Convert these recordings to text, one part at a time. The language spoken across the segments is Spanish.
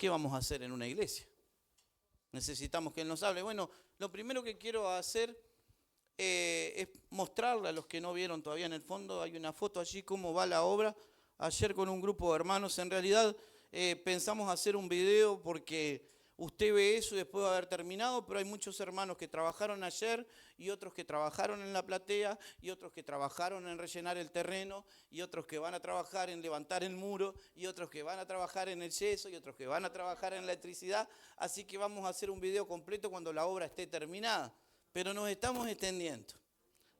¿qué vamos a hacer en una iglesia? Necesitamos que Él nos hable. Bueno, lo primero que quiero hacer es mostrarle a los que no vieron todavía en el fondo, hay una foto allí, cómo va la obra. Ayer con un grupo de hermanos, en realidad pensamos hacer un video porque usted ve eso y después de haber terminado, pero hay muchos hermanos que trabajaron ayer y otros que trabajaron en la platea y otros que trabajaron en rellenar el terreno y otros que van a trabajar en levantar el muro y otros que van a trabajar en el yeso y otros que van a trabajar en la electricidad. Así que vamos a hacer un video completo cuando la obra esté terminada. Pero nos estamos extendiendo.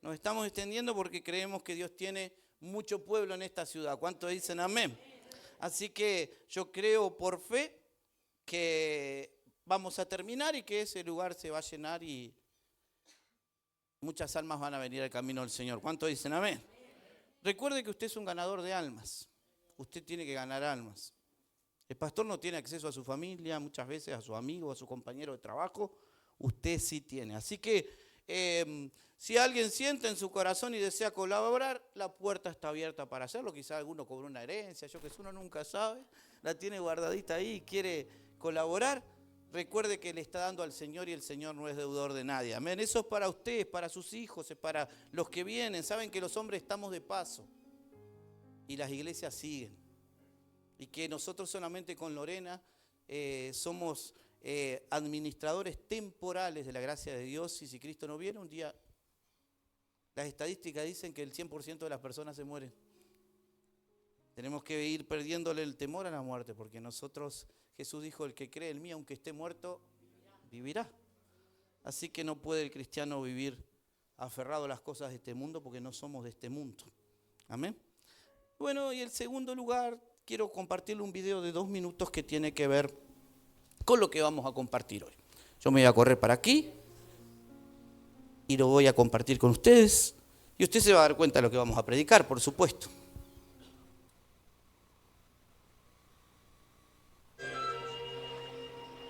Nos estamos extendiendo porque creemos que Dios tiene mucho pueblo en esta ciudad. ¿Cuántos dicen amén? Así que yo creo por fe que vamos a terminar y que ese lugar se va a llenar y muchas almas van a venir al camino del Señor. ¿Cuántos dicen amén? Recuerde que usted es un ganador de almas. Usted tiene que ganar almas. El pastor no tiene acceso a su familia, muchas veces a sus amigos, a su compañero de trabajo. Usted sí tiene. Así que si alguien siente en su corazón y desea colaborar, la puerta está abierta para hacerlo. Quizá alguno cobró una herencia, yo que sé, uno nunca sabe. La tiene guardadita ahí y quiere colaborar. Recuerde que le está dando al Señor y el Señor no es deudor de nadie. Amén. Eso es para usted, es para sus hijos, es para los que vienen. Saben que los hombres estamos de paso y las iglesias siguen. Y que nosotros solamente con Lorena somos administradores temporales de la gracia de Dios. Y si Cristo no viene un día, las estadísticas dicen que el 100% de las personas se mueren. Tenemos que ir perdiéndole el temor a la muerte, porque nosotros, Jesús dijo, el que cree en mí, aunque esté muerto, vivirá. Así que no puede el cristiano vivir aferrado a las cosas de este mundo, porque no somos de este mundo. Amén. Bueno, y el segundo lugar, quiero compartirle un video de 2 minutos que tiene que ver con lo que vamos a compartir hoy. Yo me voy a correr para aquí y lo voy a compartir con ustedes. Y usted se va a dar cuenta de lo que vamos a predicar, por supuesto.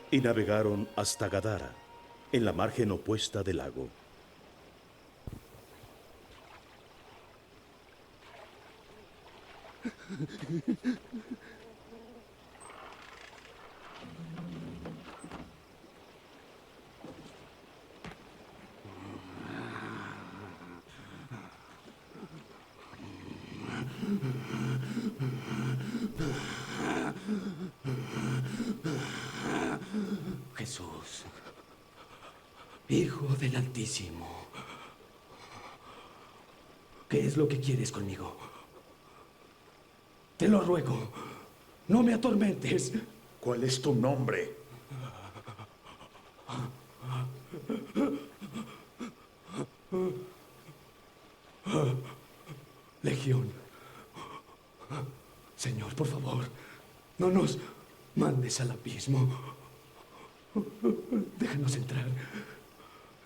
Y navegaron hasta Gadara, en la margen opuesta del lago. Jesús, Hijo del Altísimo, ¿qué es lo que quieres conmigo? Te lo ruego, no me atormentes. ¿Cuál es tu nombre? Legión. Señor, por favor, no nos mandes al abismo. Déjanos entrar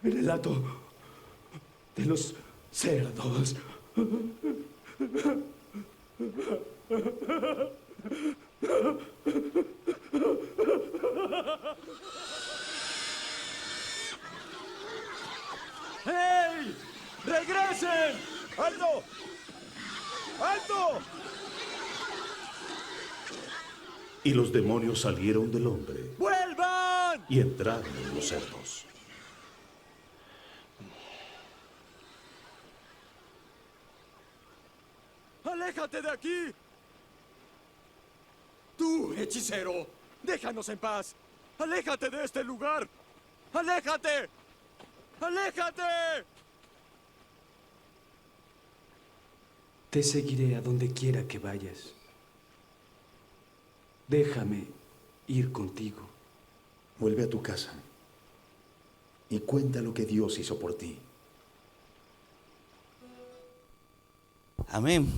en el hato de los cerdos. ¡Hey! ¡Regresen! ¡Alto! ¡Alto! Y los demonios salieron del hombre ¡Vuelvan! y entraron en los cerdos. ¡Aléjate de aquí! ¡Tú, hechicero! ¡Déjanos en paz! ¡Aléjate de este lugar! ¡Aléjate! ¡Aléjate! Te seguiré a donde quiera que vayas. Déjame ir contigo. Vuelve a tu casa y cuenta lo que Dios hizo por ti. Amén.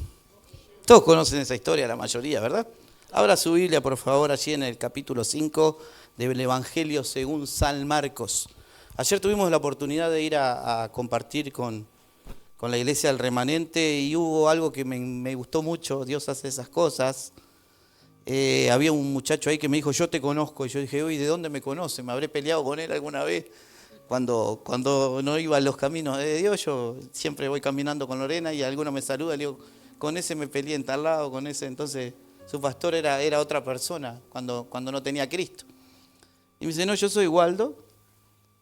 Todos conocen esa historia, la mayoría, ¿verdad? Abra su Biblia, por favor, allí en el capítulo 5 del Evangelio según San Marcos. Ayer tuvimos la oportunidad de ir a compartir con la iglesia del Remanente y hubo algo que me gustó mucho. Dios hace esas cosas. Había un muchacho ahí que me dijo, yo te conozco. Y yo dije, uy, ¿de dónde me conoce? ¿Me habré peleado con él alguna vez? Cuando no iba a los caminos de Dios, yo siempre voy caminando con Lorena y alguno me saluda, le digo, con ese me peleé en tal lado, con ese. Entonces Su pastor era otra persona cuando no tenía a Cristo. Y me dice, no, yo soy Waldo.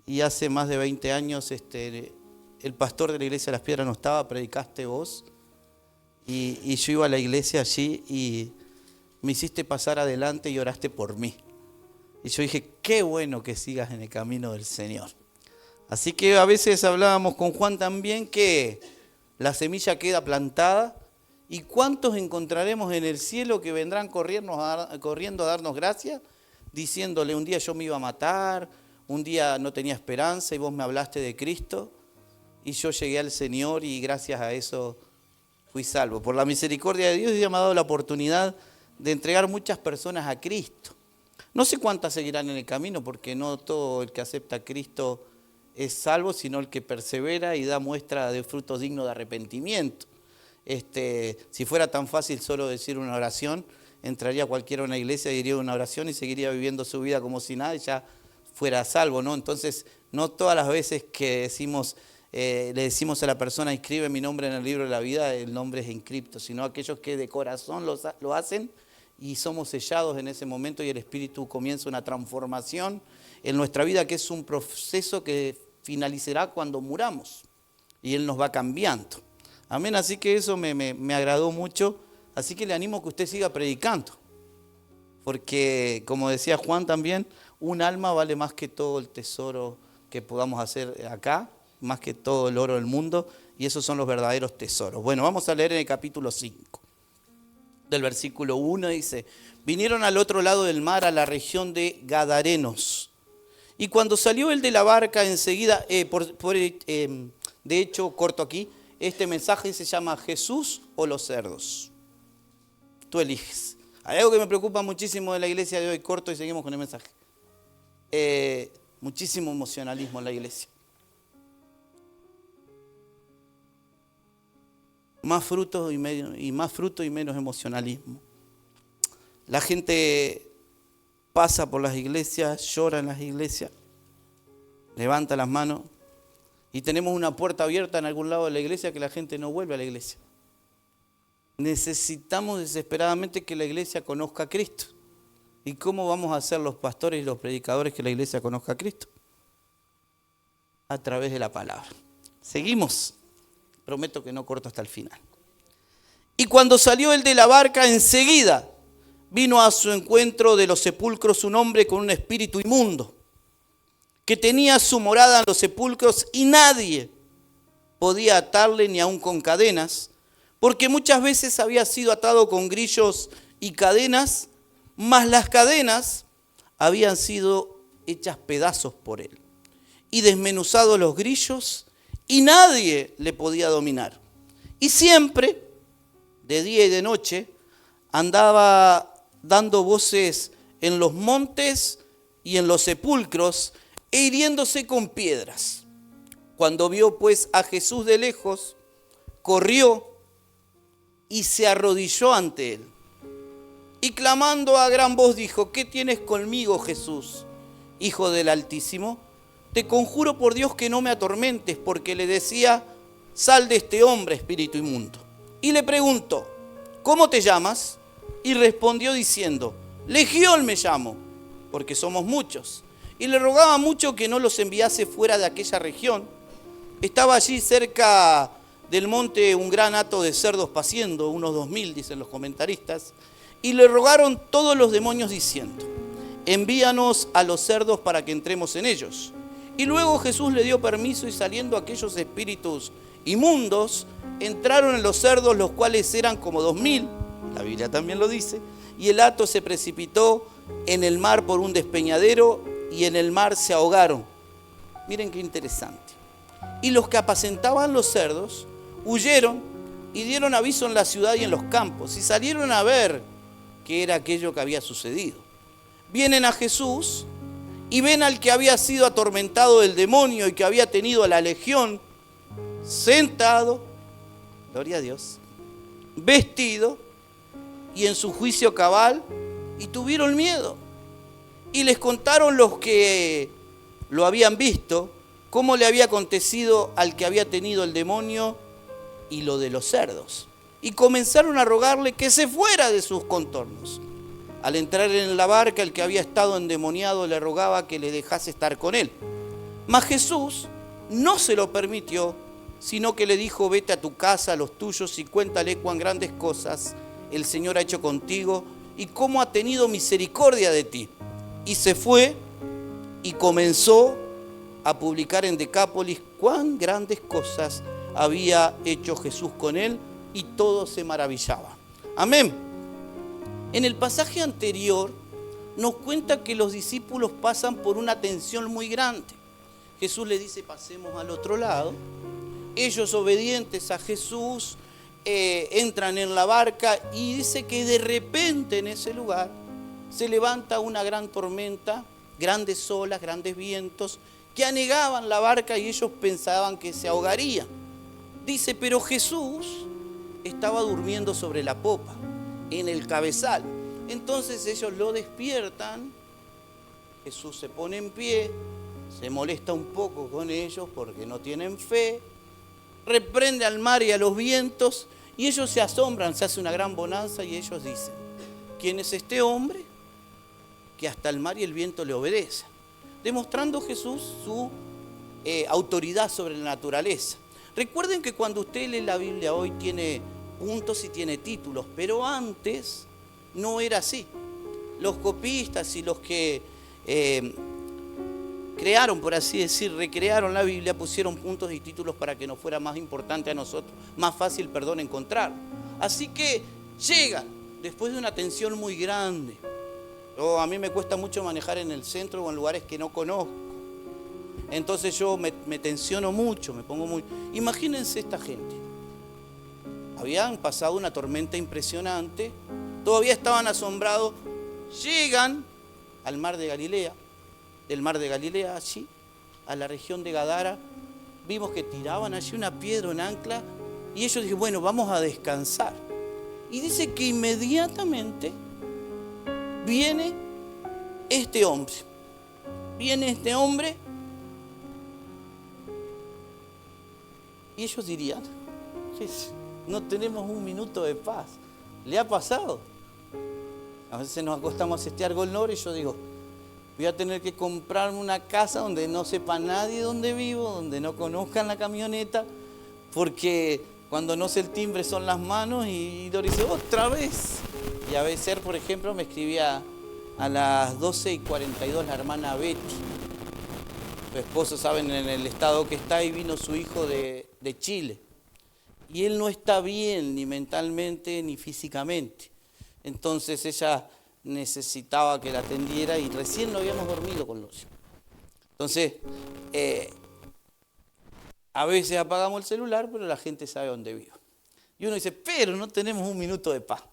Y hace más de 20 años el pastor de la iglesia de Las Piedras no estaba, predicaste vos. Y yo iba a la iglesia allí y me hiciste pasar adelante y oraste por mí. Y yo dije, qué bueno que sigas en el camino del Señor. Así que a veces hablábamos con Juan también que la semilla queda plantada. ¿Y cuántos encontraremos en el cielo que vendrán corriendo a darnos gracias? Diciéndole, un día yo me iba a matar, un día no tenía esperanza y vos me hablaste de Cristo. Y yo llegué al Señor y gracias a eso fui salvo. Por la misericordia de Dios, Dios me ha dado la oportunidad de entregar muchas personas a Cristo. No sé cuántas seguirán en el camino, porque no todo el que acepta a Cristo es salvo, sino el que persevera y da muestra de frutos dignos de arrepentimiento. Si fuera tan fácil solo decir una oración, entraría cualquiera a una iglesia, diría una oración y seguiría viviendo su vida como si nada y ya fuera salvo, ¿no? Entonces, no todas las veces que decimos, le decimos a la persona, inscribe mi nombre en el libro de la vida, el nombre es inscripto, sino aquellos que de corazón lo hacen y somos sellados en ese momento y el Espíritu comienza una transformación en nuestra vida, que es un proceso que finalizará cuando muramos y Él nos va cambiando. Amén, así que eso me agradó mucho, así que le animo a que usted siga predicando, porque como decía Juan también, un alma vale más que todo el tesoro que podamos hacer acá, más que todo el oro del mundo, y esos son los verdaderos tesoros. Bueno, vamos a leer en el capítulo 5, del versículo 1, dice, vinieron al otro lado del mar, a la región de Gadarenos, y cuando salió él de la barca enseguida, de hecho, corto aquí, este mensaje se llama Jesús o los cerdos. Tú eliges. Hay algo que me preocupa muchísimo de la iglesia de hoy, corto y seguimos con el mensaje. Muchísimo emocionalismo en la iglesia. Más fruto y menos emocionalismo. La gente pasa por las iglesias, llora en las iglesias, levanta las manos y tenemos una puerta abierta en algún lado de la iglesia que la gente no vuelve a la iglesia. Necesitamos desesperadamente que la iglesia conozca a Cristo. ¿Y cómo vamos a hacer los pastores y los predicadores que la iglesia conozca a Cristo? A través de la palabra. Seguimos. Prometo que no corto hasta el final. Y cuando salió él de la barca, enseguida vino a su encuentro de los sepulcros un hombre con un espíritu inmundo, que tenía su morada en los sepulcros y nadie podía atarle ni aun con cadenas, porque muchas veces había sido atado con grillos y cadenas, mas las cadenas habían sido hechas pedazos por él, y desmenuzados los grillos, y nadie le podía dominar. Y siempre, de día y de noche, andaba dando voces en los montes y en los sepulcros, e hiriéndose con piedras. Cuando vio pues a Jesús de lejos, corrió y se arrodilló ante él. Y clamando a gran voz dijo, ¿qué tienes conmigo, Jesús, Hijo del Altísimo? Te conjuro por Dios que no me atormentes, porque le decía, sal de este hombre, espíritu inmundo. Y le preguntó, ¿cómo te llamas? Y respondió diciendo, Legión me llamo, porque somos muchos. Y le rogaba mucho que no los enviase fuera de aquella región. Estaba allí cerca del monte un gran hato de cerdos paciendo, unos 2000, dicen los comentaristas. Y le rogaron todos los demonios diciendo, envíanos a los cerdos para que entremos en ellos. Y luego Jesús le dio permiso y saliendo aquellos espíritus inmundos, entraron en los cerdos, los cuales eran como 2000, la Biblia también lo dice, y el hato se precipitó en el mar por un despeñadero y en el mar se ahogaron. Miren qué interesante. Y los que apacentaban los cerdos huyeron y dieron aviso en la ciudad y en los campos y salieron a ver qué era aquello que había sucedido. Vienen a Jesús y ven al que había sido atormentado del demonio y que había tenido a la legión sentado, gloria a Dios, vestido y en su juicio cabal, y tuvieron miedo. Y les contaron los que lo habían visto, cómo le había acontecido al que había tenido el demonio y lo de los cerdos. y comenzaron a rogarle que se fuera de sus contornos. Al entrar en la barca, el que había estado endemoniado le rogaba que le dejase estar con él. Mas Jesús no se lo permitió, sino que le dijo: vete a tu casa, a los tuyos, y cuéntale cuán grandes cosas el Señor ha hecho contigo y cómo ha tenido misericordia de ti. Y se fue y comenzó a publicar en Decápolis cuán grandes cosas había hecho Jesús con él, y todos se maravillaban. Amén. En el pasaje anterior nos cuenta que los discípulos pasan por una tensión muy grande. Jesús le dice: pasemos al otro lado. Ellos, obedientes a Jesús, entran en la barca, y dice que de repente en ese lugar se levanta una gran tormenta, grandes olas, grandes vientos que anegaban la barca, y ellos pensaban que se ahogarían. Dice: pero Jesús estaba durmiendo sobre la popa, en el cabezal. Entonces ellos lo despiertan. Jesús se pone en pie, se molesta un poco con ellos porque no tienen fe, reprende al mar y a los vientos, y ellos se asombran, se hace una gran bonanza, y ellos dicen: ¿quién es este hombre que hasta el mar y el viento le obedecen? Demostrando Jesús su autoridad sobre la naturaleza. Recuerden que cuando usted lee la Biblia hoy tiene puntos y tiene títulos, pero antes no era así. Los copistas y los que crearon, por así decir, recrearon la Biblia, pusieron puntos y títulos para que nos fuera más importante a nosotros, más fácil, encontrar. Así que llegan después de una tensión muy grande. A mí me cuesta mucho manejar en el centro o en lugares que no conozco. Entonces yo me tensiono mucho, me pongo muy... Imagínense esta gente. Habían pasado una tormenta impresionante, todavía estaban asombrados. Llegan al mar de Galilea, del mar de Galilea, allí, a la región de Gadara. Vimos que tiraban allí una piedra, un ancla, y ellos dijeron: bueno, vamos a descansar. Y dice que inmediatamente viene este hombre. Viene este hombre, y ellos dirían: no tenemos un minuto de paz. ¿Le ha pasado? A veces nos acostamos a sestear Golnor y yo digo: voy a tener que comprarme una casa donde no sepa nadie dónde vivo, donde no conozcan la camioneta, porque cuando no sé el timbre son las manos, y Doris dice: otra vez. Y a veces, por ejemplo, me escribía a las 12:42 la hermana Betty. Su esposo, saben, en el estado que está, y vino su hijo de Chile. Y él no está bien, ni mentalmente ni físicamente. Entonces ella necesitaba que la atendiera, y recién no habíamos dormido con los hijos. Entonces, a veces apagamos el celular, pero la gente sabe dónde vivo. Y uno dice: pero no tenemos un minuto de paz.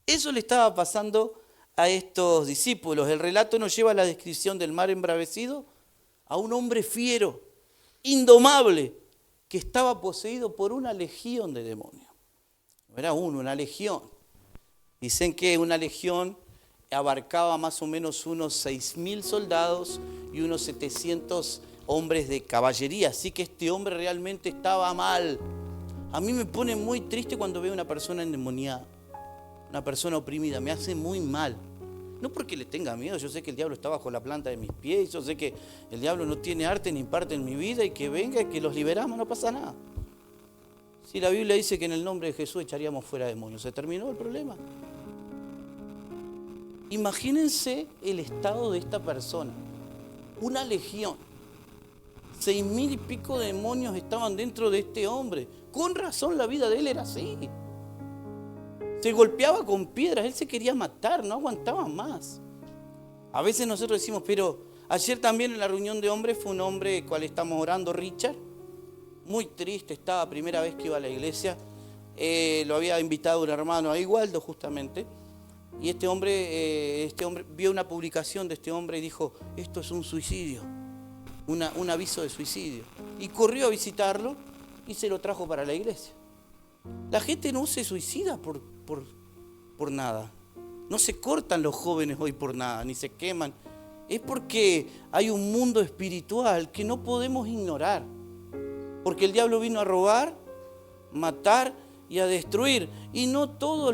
Eso le estaba pasando a estos discípulos. El relato nos lleva a la descripción del mar embravecido, a un hombre fiero, indomable, que estaba poseído por una legión de demonios. No era uno, una legión. Dicen que una legión abarcaba más o menos unos 6.000 soldados y unos 700 hombres de caballería. Así que este hombre realmente estaba mal. A mí me pone muy triste cuando veo una persona endemoniada, una persona oprimida. Me hace muy mal. No porque le tenga miedo, yo sé que el diablo está bajo la planta de mis pies, yo sé que el diablo no tiene arte ni parte en mi vida, y que venga y que los liberamos, no pasa nada. Si la Biblia dice que en el nombre de Jesús echaríamos fuera demonios, ¿se terminó el problema? Imagínense el estado de esta persona. Una legión, 6.000 y pico de demonios estaban dentro de este hombre. Con razón la vida de él era así. Se golpeaba con piedras, él se quería matar, no aguantaba más. A veces nosotros decimos: pero ayer también en la reunión de hombres fue un hombre cual estamos orando, Richard, muy triste estaba, primera vez que iba a la iglesia. Lo había invitado un hermano, a Igualdo justamente, y este hombre vio una publicación de este hombre y dijo: esto es un suicidio, un aviso de suicidio, y corrió a visitarlo y se lo trajo para la iglesia. La gente no se suicida por nada. No se cortan los jóvenes hoy por nada, ni se queman. Es porque hay un mundo espiritual que no podemos ignorar. Porque el diablo vino a robar, matar y a destruir. Y no todo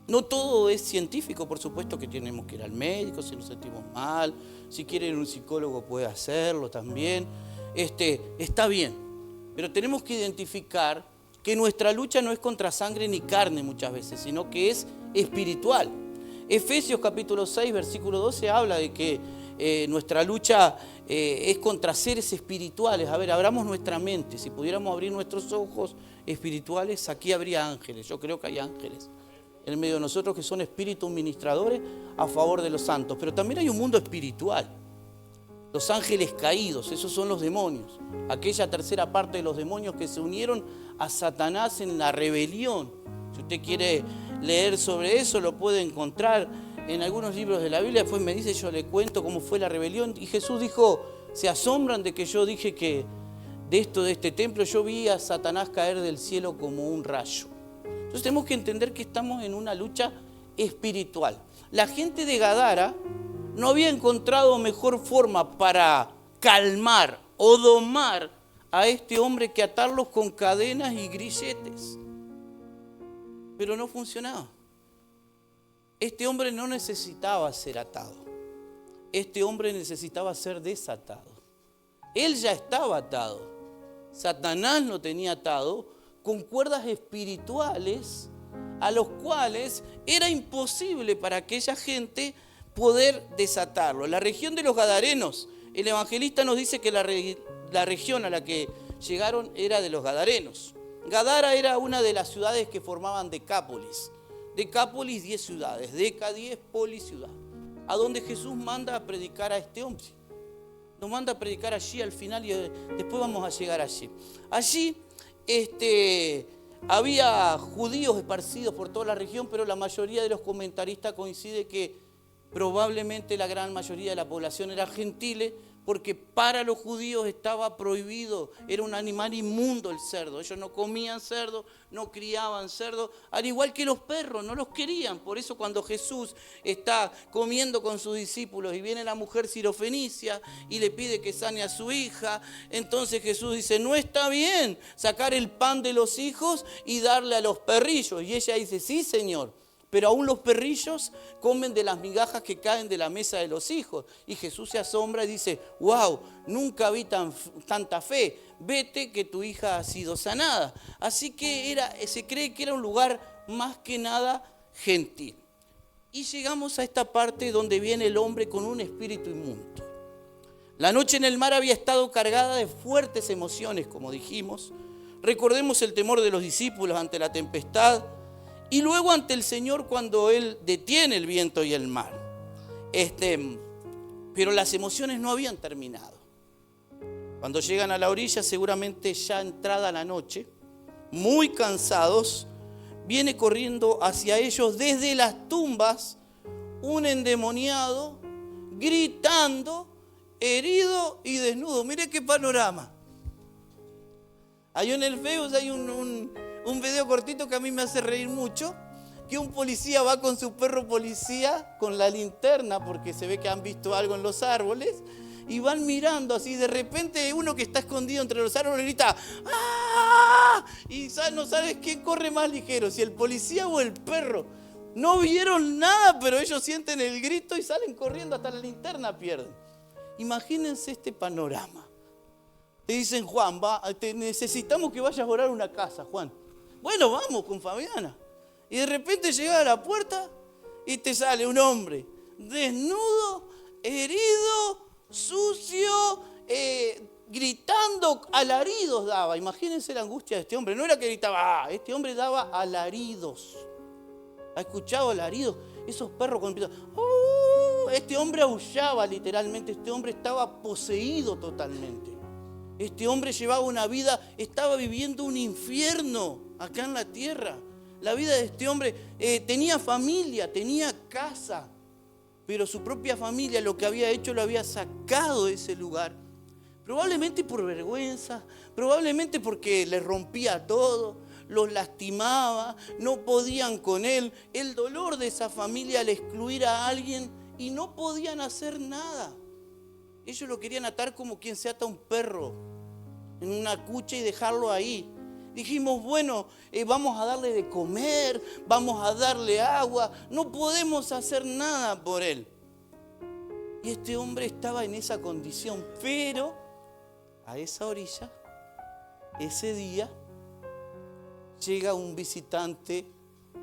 no todo es científico, por supuesto que tenemos que ir al médico si nos sentimos mal, si quiere ir a un psicólogo puede hacerlo también, está bien, pero tenemos que identificar que nuestra lucha no es contra sangre ni carne muchas veces, sino que es espiritual. Efesios capítulo 6, versículo 12 habla de que nuestra lucha es contra seres espirituales. A ver, abramos nuestra mente, si pudiéramos abrir nuestros ojos espirituales, aquí habría ángeles, yo creo que hay ángeles en medio de nosotros que son espíritus ministradores a favor de los santos. Pero también hay un mundo espiritual. Los ángeles caídos, esos son los demonios. Aquella tercera parte de los demonios que se unieron a Satanás en la rebelión. Si usted quiere leer sobre eso, lo puede encontrar en algunos libros de la Biblia. Después me dice, yo le cuento cómo fue la rebelión. Y Jesús dijo, ¿se asombran de que yo dije que de este templo yo vi a Satanás caer del cielo como un rayo? Entonces tenemos que entender que estamos en una lucha espiritual. La gente de Gadara no había encontrado mejor forma para calmar o domar a este hombre que atarlos con cadenas y grilletes. Pero no funcionaba. Este hombre no necesitaba ser atado. Este hombre necesitaba ser desatado. Él ya estaba atado. Satanás lo tenía atado con cuerdas espirituales a los cuales era imposible para aquella gente poder desatarlo. La región de los Gadarenos, el evangelista nos dice que la región a la que llegaron era de los Gadarenos. Gadara era una de las ciudades que formaban Decápolis. Decápolis, 10 ciudades. Deca, 10, polis, ciudad. A donde Jesús manda a predicar a este hombre. Nos manda a predicar allí al final y después vamos a llegar allí. Allí había judíos esparcidos por toda la región, pero la mayoría de los comentaristas coincide que probablemente la gran mayoría de la población era gentile, porque para los judíos estaba prohibido, era un animal inmundo el cerdo. Ellos no comían cerdo, no criaban cerdo, al igual que los perros, no los querían. Por eso cuando Jesús está comiendo con sus discípulos y viene la mujer sirofenicia y le pide que sane a su hija, entonces Jesús dice, no está bien sacar el pan de los hijos y darle a los perrillos. Y ella dice, sí, Señor. Pero aún los perrillos comen de las migajas que caen de la mesa de los hijos. Y Jesús se asombra y dice, wow, nunca vi tanta fe. Vete que tu hija ha sido sanada. Así que se cree que era un lugar más que nada gentil. Y llegamos a esta parte donde viene el hombre con un espíritu inmundo. La noche en el mar había estado cargada de fuertes emociones, como dijimos. Recordemos el temor de los discípulos ante la tempestad. Y luego ante el Señor cuando Él detiene el viento y el mar. Pero las emociones no habían terminado. Cuando llegan a la orilla, seguramente ya entrada la noche, muy cansados, viene corriendo hacia ellos desde las tumbas un endemoniado, gritando, herido y desnudo. Mire qué panorama. Ahí en el Facebook hay un video cortito que a mí me hace reír mucho, que un policía va con su perro policía con la linterna porque se ve que han visto algo en los árboles y van mirando así, de repente uno que está escondido entre los árboles grita ¡ah! Y no sabes quién corre más ligero, si el policía o el perro. No vieron nada, pero ellos sienten el grito y salen corriendo, hasta la linterna pierden. Imagínense este panorama. Te dicen, Juan, necesitamos que vayas a orar una casa, Juan. Bueno, vamos con Fabiana. Y de repente llega a la puerta y te sale un hombre desnudo, herido, sucio, gritando, alaridos daba. Imagínense la angustia de este hombre. No era que gritaba, este hombre daba alaridos. ¿Ha escuchado alaridos? Esos perros con este hombre aullaba literalmente, este hombre estaba poseído totalmente. Este hombre llevaba una vida, estaba viviendo un infierno acá en la tierra. La vida de este hombre tenía familia, tenía casa, pero su propia familia lo que había hecho lo había sacado de ese lugar. Probablemente por vergüenza, probablemente porque le rompía todo, los lastimaba, no podían con él. El dolor de esa familia al excluir a alguien y no podían hacer nada. Ellos lo querían atar como quien se ata a un perro en una cucha y dejarlo ahí. Dijimos, bueno, vamos a darle de comer, vamos a darle agua, no podemos hacer nada por él. Y este hombre estaba en esa condición, pero a esa orilla, ese día, llega un visitante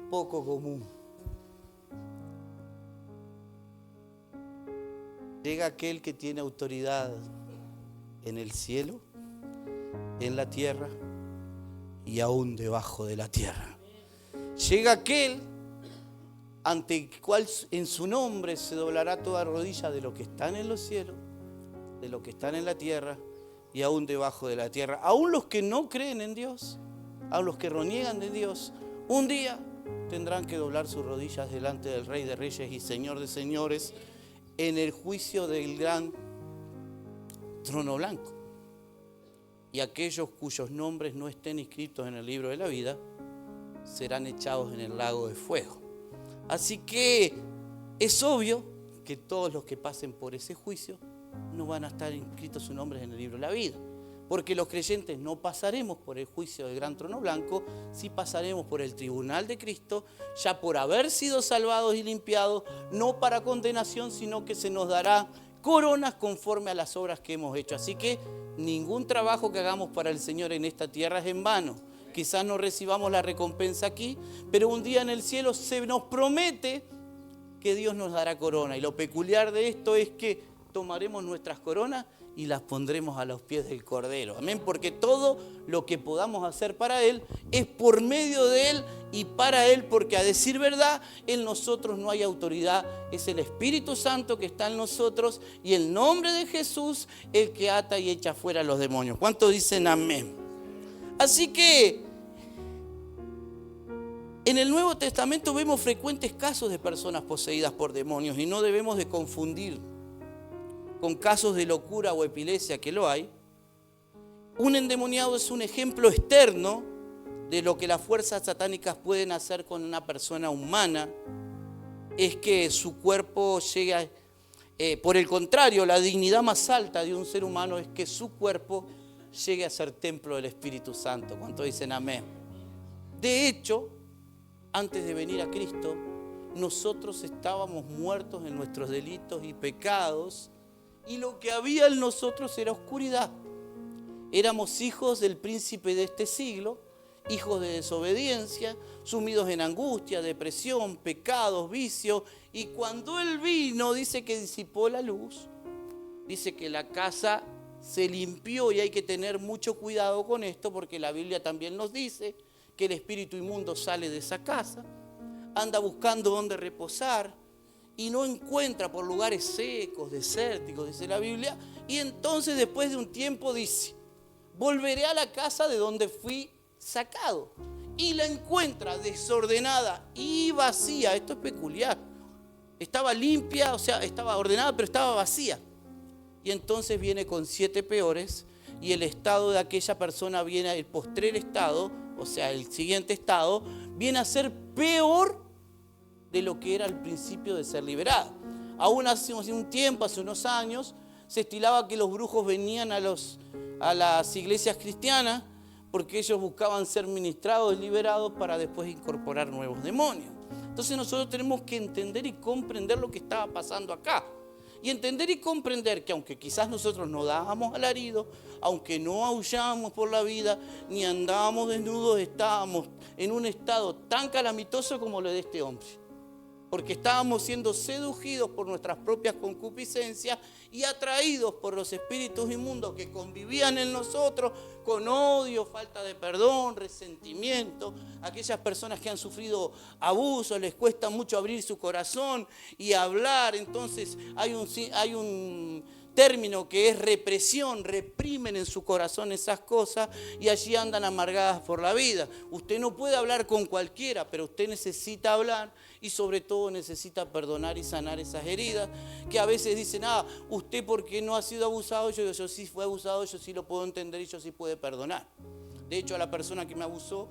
poco común. Llega aquel que tiene autoridad en el cielo, en la tierra y aún debajo de la tierra. Llega aquel ante el cual en su nombre se doblará toda rodilla de lo que están en los cielos, de lo que están en la tierra y aún debajo de la tierra. Aún los que no creen en Dios, aún los que reniegan de Dios, un día tendrán que doblar sus rodillas delante del Rey de Reyes y Señor de Señores en el juicio del gran trono blanco. Y aquellos cuyos nombres no estén inscritos en el libro de la vida serán echados en el lago de fuego. Así que es obvio que todos los que pasen por ese juicio no van a estar inscritos sus nombres en el libro de la vida. Porque los creyentes no pasaremos por el juicio del gran trono blanco, sí pasaremos por el tribunal de Cristo, ya por haber sido salvados y limpiados, no para condenación, sino que se nos dará coronas conforme a las obras que hemos hecho. Así que ningún trabajo que hagamos para el Señor en esta tierra es en vano. Quizás no recibamos la recompensa aquí, pero un día en el cielo se nos promete que Dios nos dará corona. Y lo peculiar de esto es que tomaremos nuestras coronas y las pondremos a los pies del Cordero. Amén, porque todo lo que podamos hacer para Él es por medio de Él y para Él, porque a decir verdad, en nosotros no hay autoridad, es el Espíritu Santo que está en nosotros y el nombre de Jesús el que ata y echa fuera a los demonios. ¿Cuántos dicen amén? Así que en el Nuevo Testamento vemos frecuentes casos de personas poseídas por demonios y no debemos de confundir con casos de locura o epilepsia, que lo hay. Un endemoniado es un ejemplo externo de lo que las fuerzas satánicas pueden hacer con una persona humana. Es que su cuerpo llega, por el contrario, la dignidad más alta de un ser humano es que su cuerpo llegue a ser templo del Espíritu Santo. ¿Cuántos dicen amén? De hecho, antes de venir a Cristo, nosotros estábamos muertos en nuestros delitos y pecados, y lo que había en nosotros era oscuridad. Éramos hijos del príncipe de este siglo, hijos de desobediencia, sumidos en angustia, depresión, pecados, vicios. Y cuando Él vino, dice que disipó la luz, dice que la casa se limpió, y hay que tener mucho cuidado con esto, porque la Biblia también nos dice que el espíritu inmundo sale de esa casa, anda buscando dónde reposar, y no encuentra por lugares secos, desérticos, dice la Biblia. Y entonces después de un tiempo dice, volveré a la casa de donde fui sacado. Y la encuentra desordenada y vacía. Esto es peculiar. Estaba limpia, o sea, estaba ordenada, pero estaba vacía. Y entonces viene con 7 peores, y el estado de aquella persona viene, el postrer estado, o sea, el siguiente estado, viene a ser peor de lo que era al principio de ser liberada. Aún hace un tiempo, hace unos años, se estilaba que los brujos venían a las iglesias cristianas porque ellos buscaban ser ministrados y liberados para después incorporar nuevos demonios. Entonces nosotros tenemos que entender y comprender lo que estaba pasando acá. Y entender y comprender que aunque quizás nosotros no dábamos alarido, aunque no aullábamos por la vida, ni andábamos desnudos, estábamos en un estado tan calamitoso como lo de este hombre. Porque estábamos siendo seducidos por nuestras propias concupiscencias y atraídos por los espíritus inmundos que convivían en nosotros con odio, falta de perdón, resentimiento. Aquellas personas que han sufrido abusos, les cuesta mucho abrir su corazón y hablar. Entonces hay un término que es represión, reprimen en su corazón esas cosas y allí andan amargadas por la vida. Usted no puede hablar con cualquiera, pero usted necesita hablar y sobre todo necesita perdonar y sanar esas heridas que a veces dicen, usted porque no ha sido abusado, yo sí fui abusado, yo sí lo puedo entender y yo sí puedo perdonar. De hecho, a la persona que me abusó,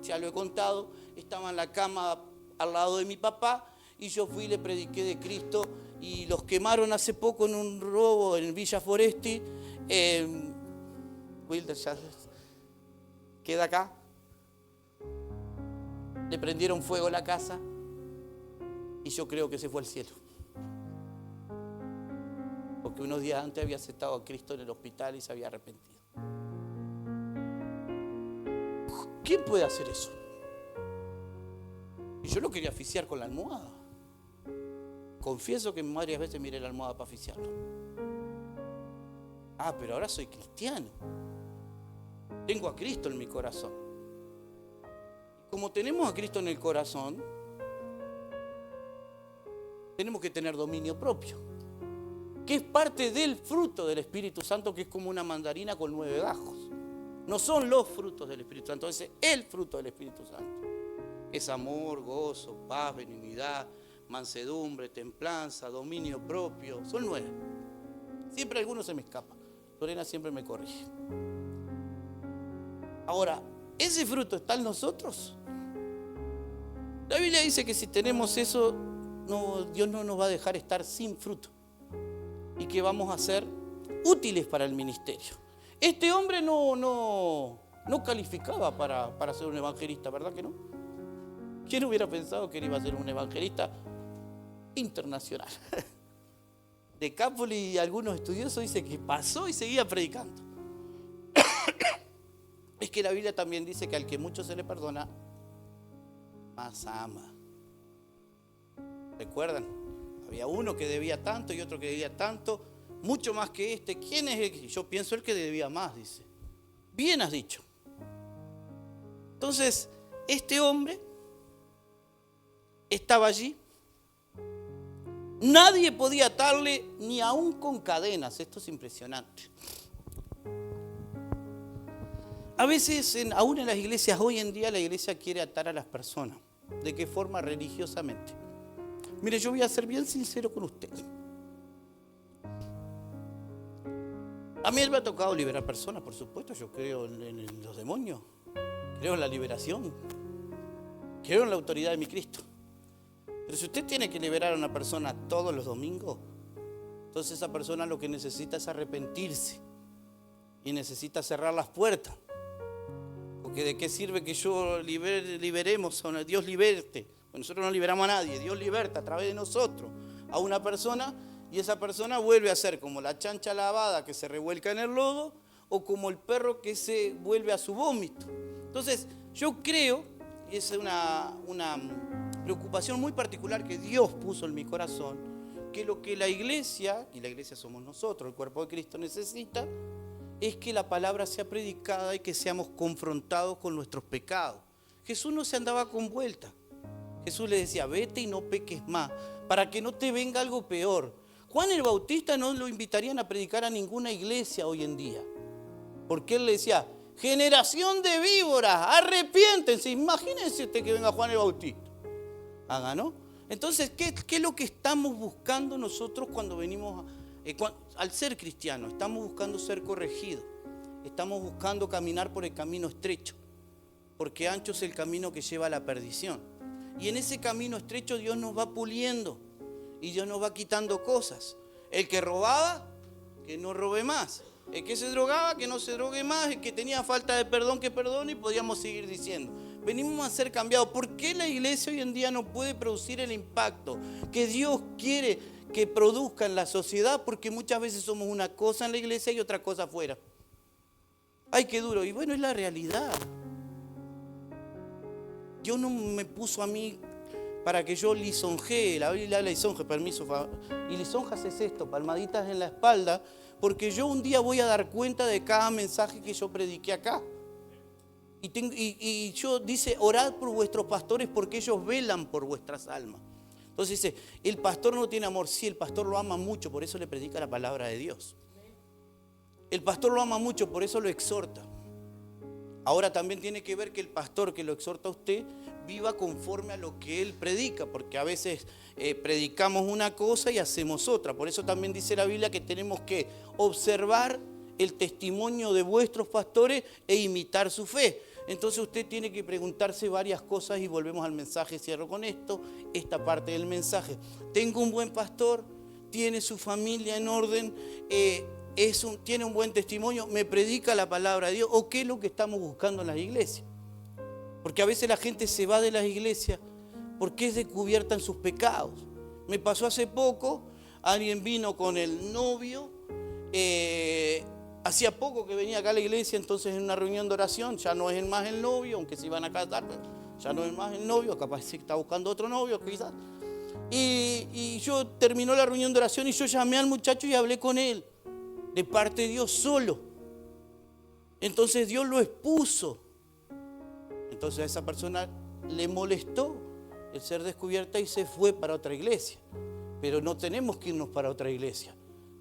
ya lo he contado, estaba en la cama al lado de mi papá y yo fui y le prediqué de Cristo. Y los quemaron hace poco en un robo en Villa Foresti. Wilder ya queda acá. le prendieron fuego a la casa y yo creo que se fue al cielo. Porque unos días antes había aceptado a Cristo en el hospital y se había arrepentido. ¿Quién puede hacer eso? Y yo lo quería asfixiar con la almohada. Confieso que varias veces miré la almohada para asfixiarlo. Ah, pero ahora soy cristiano. Tengo a Cristo en mi corazón. Como tenemos a Cristo en el corazón, tenemos que tener dominio propio, que es parte del fruto del Espíritu Santo, que es como una mandarina con 9 gajos. No son los frutos del Espíritu Santo, es el fruto del Espíritu Santo. Es amor, gozo, paz, benignidad, mansedumbre, templanza, dominio propio. Son 9. Siempre alguno se me escapa. Lorena siempre me corrige. Ahora, ¿ese fruto está en nosotros? La Biblia dice que si tenemos eso, Dios no nos va a dejar estar sin fruto. Y que vamos a ser útiles para el ministerio. Este hombre no calificaba para ser un evangelista, ¿verdad que no? ¿Quién hubiera pensado que él iba a ser un evangelista internacional? Decápolis y algunos estudiosos dicen que pasó y seguía predicando. Es que la Biblia también dice que al que mucho se le perdona, más ama. ¿Recuerdan? Había uno que debía tanto y otro que debía tanto, mucho más que este. ¿Quién es el que? Yo pienso el que debía más, dice. Bien has dicho. Entonces, este hombre estaba allí. Nadie podía atarle ni aún con cadenas. Esto es impresionante. A veces, aún en las iglesias, hoy en día la iglesia quiere atar a las personas. ¿De qué forma? Religiosamente. Mire, yo voy a ser bien sincero con usted. A mí me ha tocado liberar personas, por supuesto. Yo creo en los demonios. Creo en la liberación. Creo en la autoridad de mi Cristo. Pero si usted tiene que liberar a una persona todos los domingos, entonces esa persona lo que necesita es arrepentirse. Y necesita cerrar las puertas. Porque ¿de qué sirve que yo liberemos a Dios liberte? Nosotros no liberamos a nadie, Dios liberta a través de nosotros a una persona y esa persona vuelve a ser como la chancha lavada que se revuelca en el lodo o como el perro que se vuelve a su vómito. Entonces yo creo, y es una preocupación muy particular que Dios puso en mi corazón, que lo que la iglesia, y la iglesia somos nosotros, el cuerpo de Cristo necesita, es que la palabra sea predicada y que seamos confrontados con nuestros pecados. Jesús no se andaba con vuelta. Jesús le decía, vete y no peques más, para que no te venga algo peor. Juan el Bautista no lo invitarían a predicar a ninguna iglesia hoy en día. Porque él le decía, generación de víboras, arrepiéntense. Imagínense usted que venga Juan el Bautista. Haga, ¿no? Entonces, ¿qué es lo que estamos buscando nosotros cuando venimos al ser cristianos? Estamos buscando ser corregidos. Estamos buscando caminar por el camino estrecho. Porque ancho es el camino que lleva a la perdición. Y en ese camino estrecho Dios nos va puliendo y Dios nos va quitando cosas. El que robaba, que no robe más. El que se drogaba, que no se drogue más. El que tenía falta de perdón, que perdone, y podríamos seguir diciendo. Venimos a ser cambiados. ¿Por qué la iglesia hoy en día no puede producir el impacto que Dios quiere que produzca en la sociedad? Porque muchas veces somos una cosa en la iglesia y otra cosa afuera. Ay, qué duro. Y bueno, es la realidad. Dios no me puso a mí para que yo lisonjee, la Biblia habla de lisonje, permiso, y lisonjas es esto, palmaditas en la espalda, porque yo un día voy a dar cuenta de cada mensaje que yo prediqué acá. Y yo dice, orad por vuestros pastores porque ellos velan por vuestras almas. Entonces dice, el pastor no tiene amor, sí, el pastor lo ama mucho, por eso le predica la palabra de Dios. El pastor lo ama mucho, por eso lo exhorta. Ahora también tiene que ver que el pastor que lo exhorta a usted viva conforme a lo que él predica, porque a veces predicamos una cosa y hacemos otra. Por eso también dice la Biblia que tenemos que observar el testimonio de vuestros pastores e imitar su fe. Entonces usted tiene que preguntarse varias cosas y volvemos al mensaje. Cierro con esto, esta parte del mensaje. Tengo un buen pastor, tiene su familia en orden, tiene un buen testimonio, me predica la palabra de Dios, o qué es lo que estamos buscando en las iglesias. Porque a veces la gente se va de las iglesias porque es descubierta en sus pecados. Me pasó hace poco, alguien vino con el novio, hacía poco que venía acá a la iglesia, entonces en una reunión de oración, ya no es más el novio, aunque se iban a casar, pero ya no es más el novio, capaz que está buscando otro novio quizás. Y yo terminó la reunión de oración y yo llamé al muchacho y hablé con él, de parte de Dios solo. Entonces Dios lo expuso. Entonces a esa persona le molestó el ser descubierta y se fue para otra iglesia. Pero no tenemos que irnos para otra iglesia.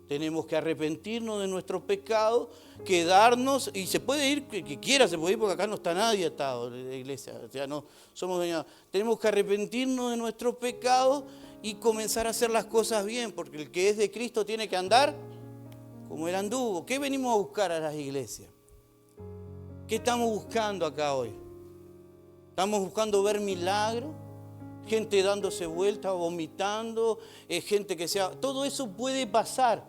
Tenemos que arrepentirnos de nuestros pecados, quedarnos, y se puede ir, que quiera se puede ir, porque acá no está nadie atado en la iglesia. O sea, no somos dañados. Tenemos que arrepentirnos de nuestros pecados y comenzar a hacer las cosas bien, porque el que es de Cristo tiene que andar como Él anduvo. ¿Qué venimos a buscar a las iglesias? ¿Qué estamos buscando acá hoy? ¿Estamos buscando ver milagros? Gente dándose vuelta, vomitando, gente que sea... Todo eso puede pasar,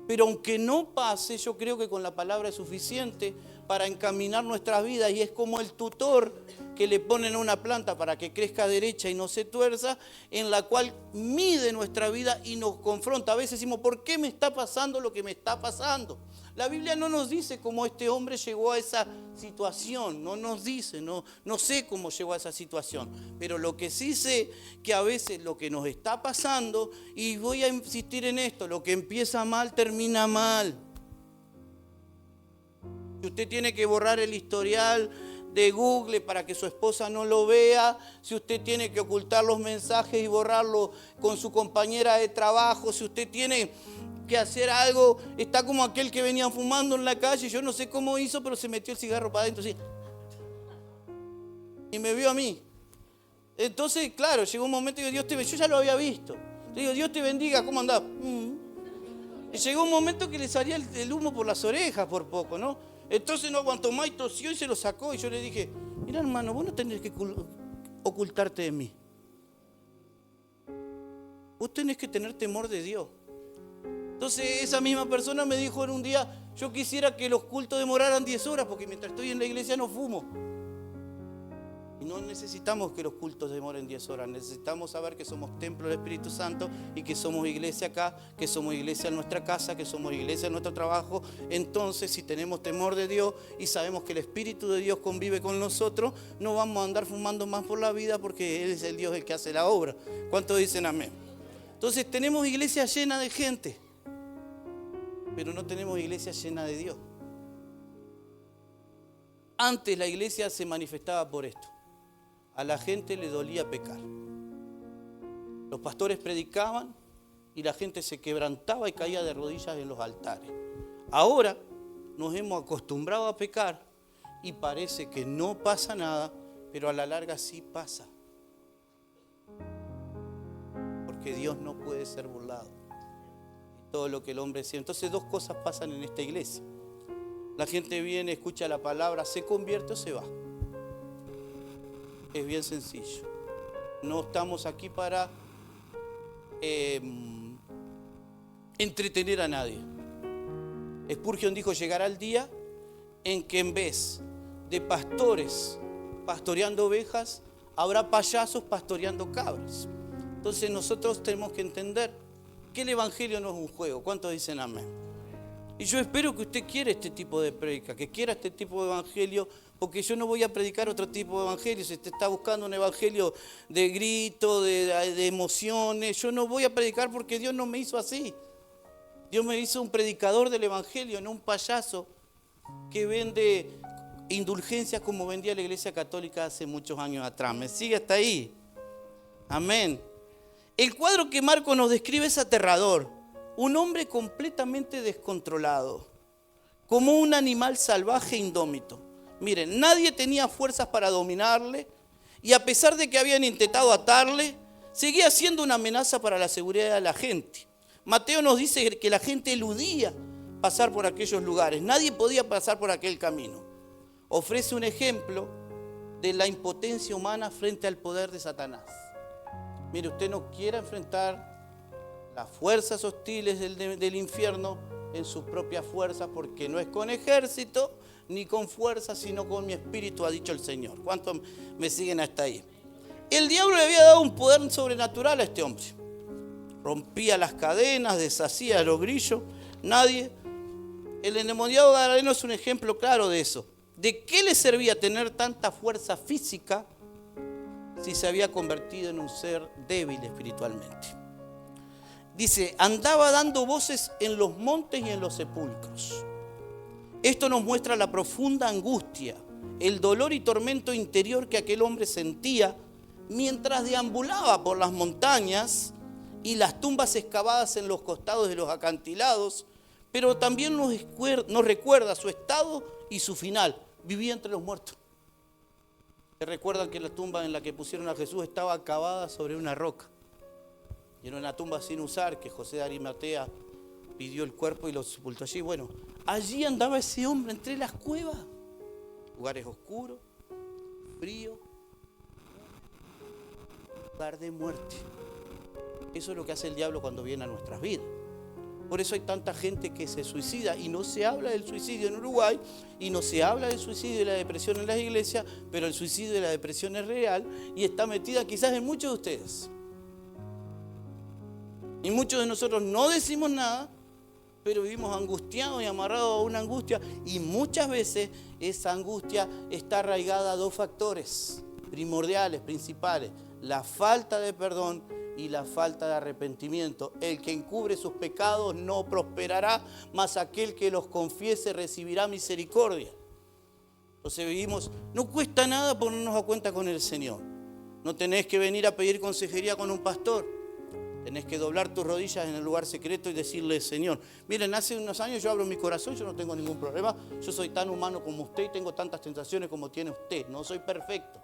pero aunque no pase, yo creo que con la palabra es suficiente para encaminar nuestras vidas, y es como el tutor que le ponen a una planta para que crezca derecha y no se tuerza, en la cual mide nuestra vida y nos confronta. A veces decimos, ¿por qué me está pasando lo que me está pasando? La Biblia no nos dice cómo este hombre llegó a esa situación, no nos dice, no sé cómo llegó a esa situación, pero lo que sí sé que a veces lo que nos está pasando, y voy a insistir en esto, lo que empieza mal termina mal. Si usted tiene que borrar el historial de Google para que su esposa no lo vea, si usted tiene que ocultar los mensajes y borrarlo con su compañera de trabajo, si usted tiene que hacer algo, está como aquel que venía fumando en la calle, yo no sé cómo hizo, pero se metió el cigarro para adentro así, y me vio a mí. Entonces, claro, llegó un momento y digo, Dios te bendiga, yo ya lo había visto. Le digo, Dios te bendiga, ¿cómo andás? Y llegó un momento que le salía el humo por las orejas por poco, ¿no? Entonces no aguantó más y tosió y se lo sacó, y yo le dije, mira hermano, vos no tenés que ocultarte de mí. Vos tenés que tener temor de Dios. Entonces esa misma persona me dijo en un día, yo quisiera que los cultos demoraran 10 horas porque mientras estoy en la iglesia no fumo. Y no necesitamos que los cultos demoren 10 horas, necesitamos saber que somos templo del Espíritu Santo y que somos iglesia acá, que somos iglesia en nuestra casa, que somos iglesia en nuestro trabajo. Entonces, si tenemos temor de Dios y sabemos que el Espíritu de Dios convive con nosotros, no vamos a andar fumando más por la vida porque Él es el Dios el que hace la obra. ¿Cuántos dicen amén? Entonces tenemos iglesia llena de gente, pero no tenemos iglesia llena de Dios. Antes la iglesia se manifestaba por esto. A la gente le dolía pecar. Los pastores predicaban y la gente se quebrantaba y caía de rodillas en los altares. Ahora nos hemos acostumbrado a pecar y parece que no pasa nada, pero a la larga sí pasa. Porque Dios no puede ser burlado. Todo lo que el hombre decía. Entonces dos cosas pasan en esta iglesia. La gente viene, escucha la palabra, se convierte o se va. Es bien sencillo. No estamos aquí para entretener a nadie. Spurgeon dijo, llegará el día en que en vez de pastores pastoreando ovejas, habrá payasos pastoreando cabras. Entonces nosotros tenemos que entender que el evangelio no es un juego. ¿Cuántos dicen amén? Y yo espero que usted quiera este tipo de prédica, que quiera este tipo de evangelio, porque yo no voy a predicar otro tipo de evangelio. Si usted está buscando un evangelio de grito, de emociones, yo no voy a predicar porque Dios no me hizo así. Dios me hizo un predicador del evangelio, no un payaso que vende indulgencias como vendía la Iglesia Católica hace muchos años atrás. ¿Me sigue hasta ahí? Amén. El cuadro que Marcos nos describe es aterrador. Un hombre completamente descontrolado, como un animal salvaje e indómito. Miren, nadie tenía fuerzas para dominarle y a pesar de que habían intentado atarle, seguía siendo una amenaza para la seguridad de la gente. Mateo nos dice que la gente eludía pasar por aquellos lugares. Nadie podía pasar por aquel camino. Ofrece un ejemplo de la impotencia humana frente al poder de Satanás. Mire, usted no quiera enfrentar las fuerzas hostiles del infierno, en sus propias fuerzas, porque no es con ejército ni con fuerza, sino con mi espíritu, ha dicho el Señor. ¿Cuántos me siguen hasta ahí? El diablo le había dado un poder sobrenatural a este hombre. Rompía las cadenas, deshacía los grillos. El endemoniado gadareno es un ejemplo claro de eso. ¿De qué le servía tener tanta fuerza física si se había convertido en un ser débil espiritualmente? Dice, andaba dando voces en los montes y en los sepulcros. Esto nos muestra la profunda angustia, el dolor y tormento interior que aquel hombre sentía mientras deambulaba por las montañas y las tumbas excavadas en los costados de los acantilados, pero también nos recuerda su estado y su final. Vivía entre los muertos. ¿Se recuerdan que la tumba en la que pusieron a Jesús estaba cavada sobre una roca? Y era una tumba sin usar, que José de Arimatea pidió el cuerpo y lo sepultó allí. Bueno, allí andaba ese hombre entre las cuevas, lugares oscuros, fríos, lugar de muerte. Eso es lo que hace el diablo cuando viene a nuestras vidas. Por eso hay tanta gente que se suicida y no se habla del suicidio en Uruguay y no se habla del suicidio y la depresión en las iglesias, pero el suicidio y la depresión es real y está metida quizás en muchos de ustedes. Y muchos de nosotros no decimos nada, pero vivimos angustiados y amarrados a una angustia, y muchas veces esa angustia está arraigada a dos factores primordiales, principales: la falta de perdón y la falta de arrepentimiento. El que encubre sus pecados no prosperará, mas aquel que los confiese recibirá misericordia. Entonces vivimos, no cuesta nada ponernos a cuenta con el Señor. No tenés que venir a pedir consejería con un pastor. Tenés que doblar tus rodillas en el lugar secreto y decirle: Señor, miren, hace unos años yo abro mi corazón, yo no tengo ningún problema, yo soy tan humano como usted y tengo tantas tentaciones como tiene usted, no soy perfecto,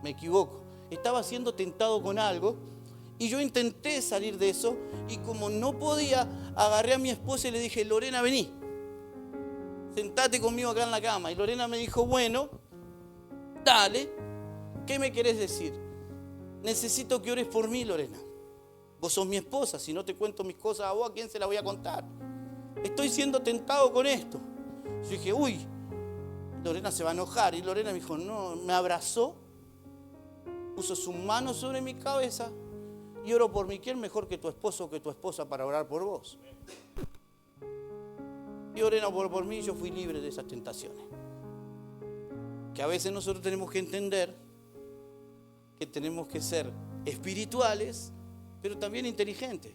me equivoco. Estaba siendo tentado con algo y yo intenté salir de eso, y como no podía, agarré a mi esposa y le dije: Lorena, vení, sentate conmigo acá en la cama. Y Lorena me dijo: bueno, dale, ¿qué me querés decir? Necesito que ores por mí, Lorena. Vos sos mi esposa, si no te cuento mis cosas a vos, ¿a quién se las voy a contar? Estoy siendo tentado con esto. Yo dije: uy, Lorena se va a enojar. Y Lorena me dijo: no, me abrazó, puso su mano sobre mi cabeza y oró por mí. ¿Quién mejor que tu esposo o que tu esposa para orar por vos? Y Lorena oró por mí y yo fui libre de esas tentaciones. Que a veces nosotros tenemos que entender que tenemos que ser espirituales, pero también inteligente.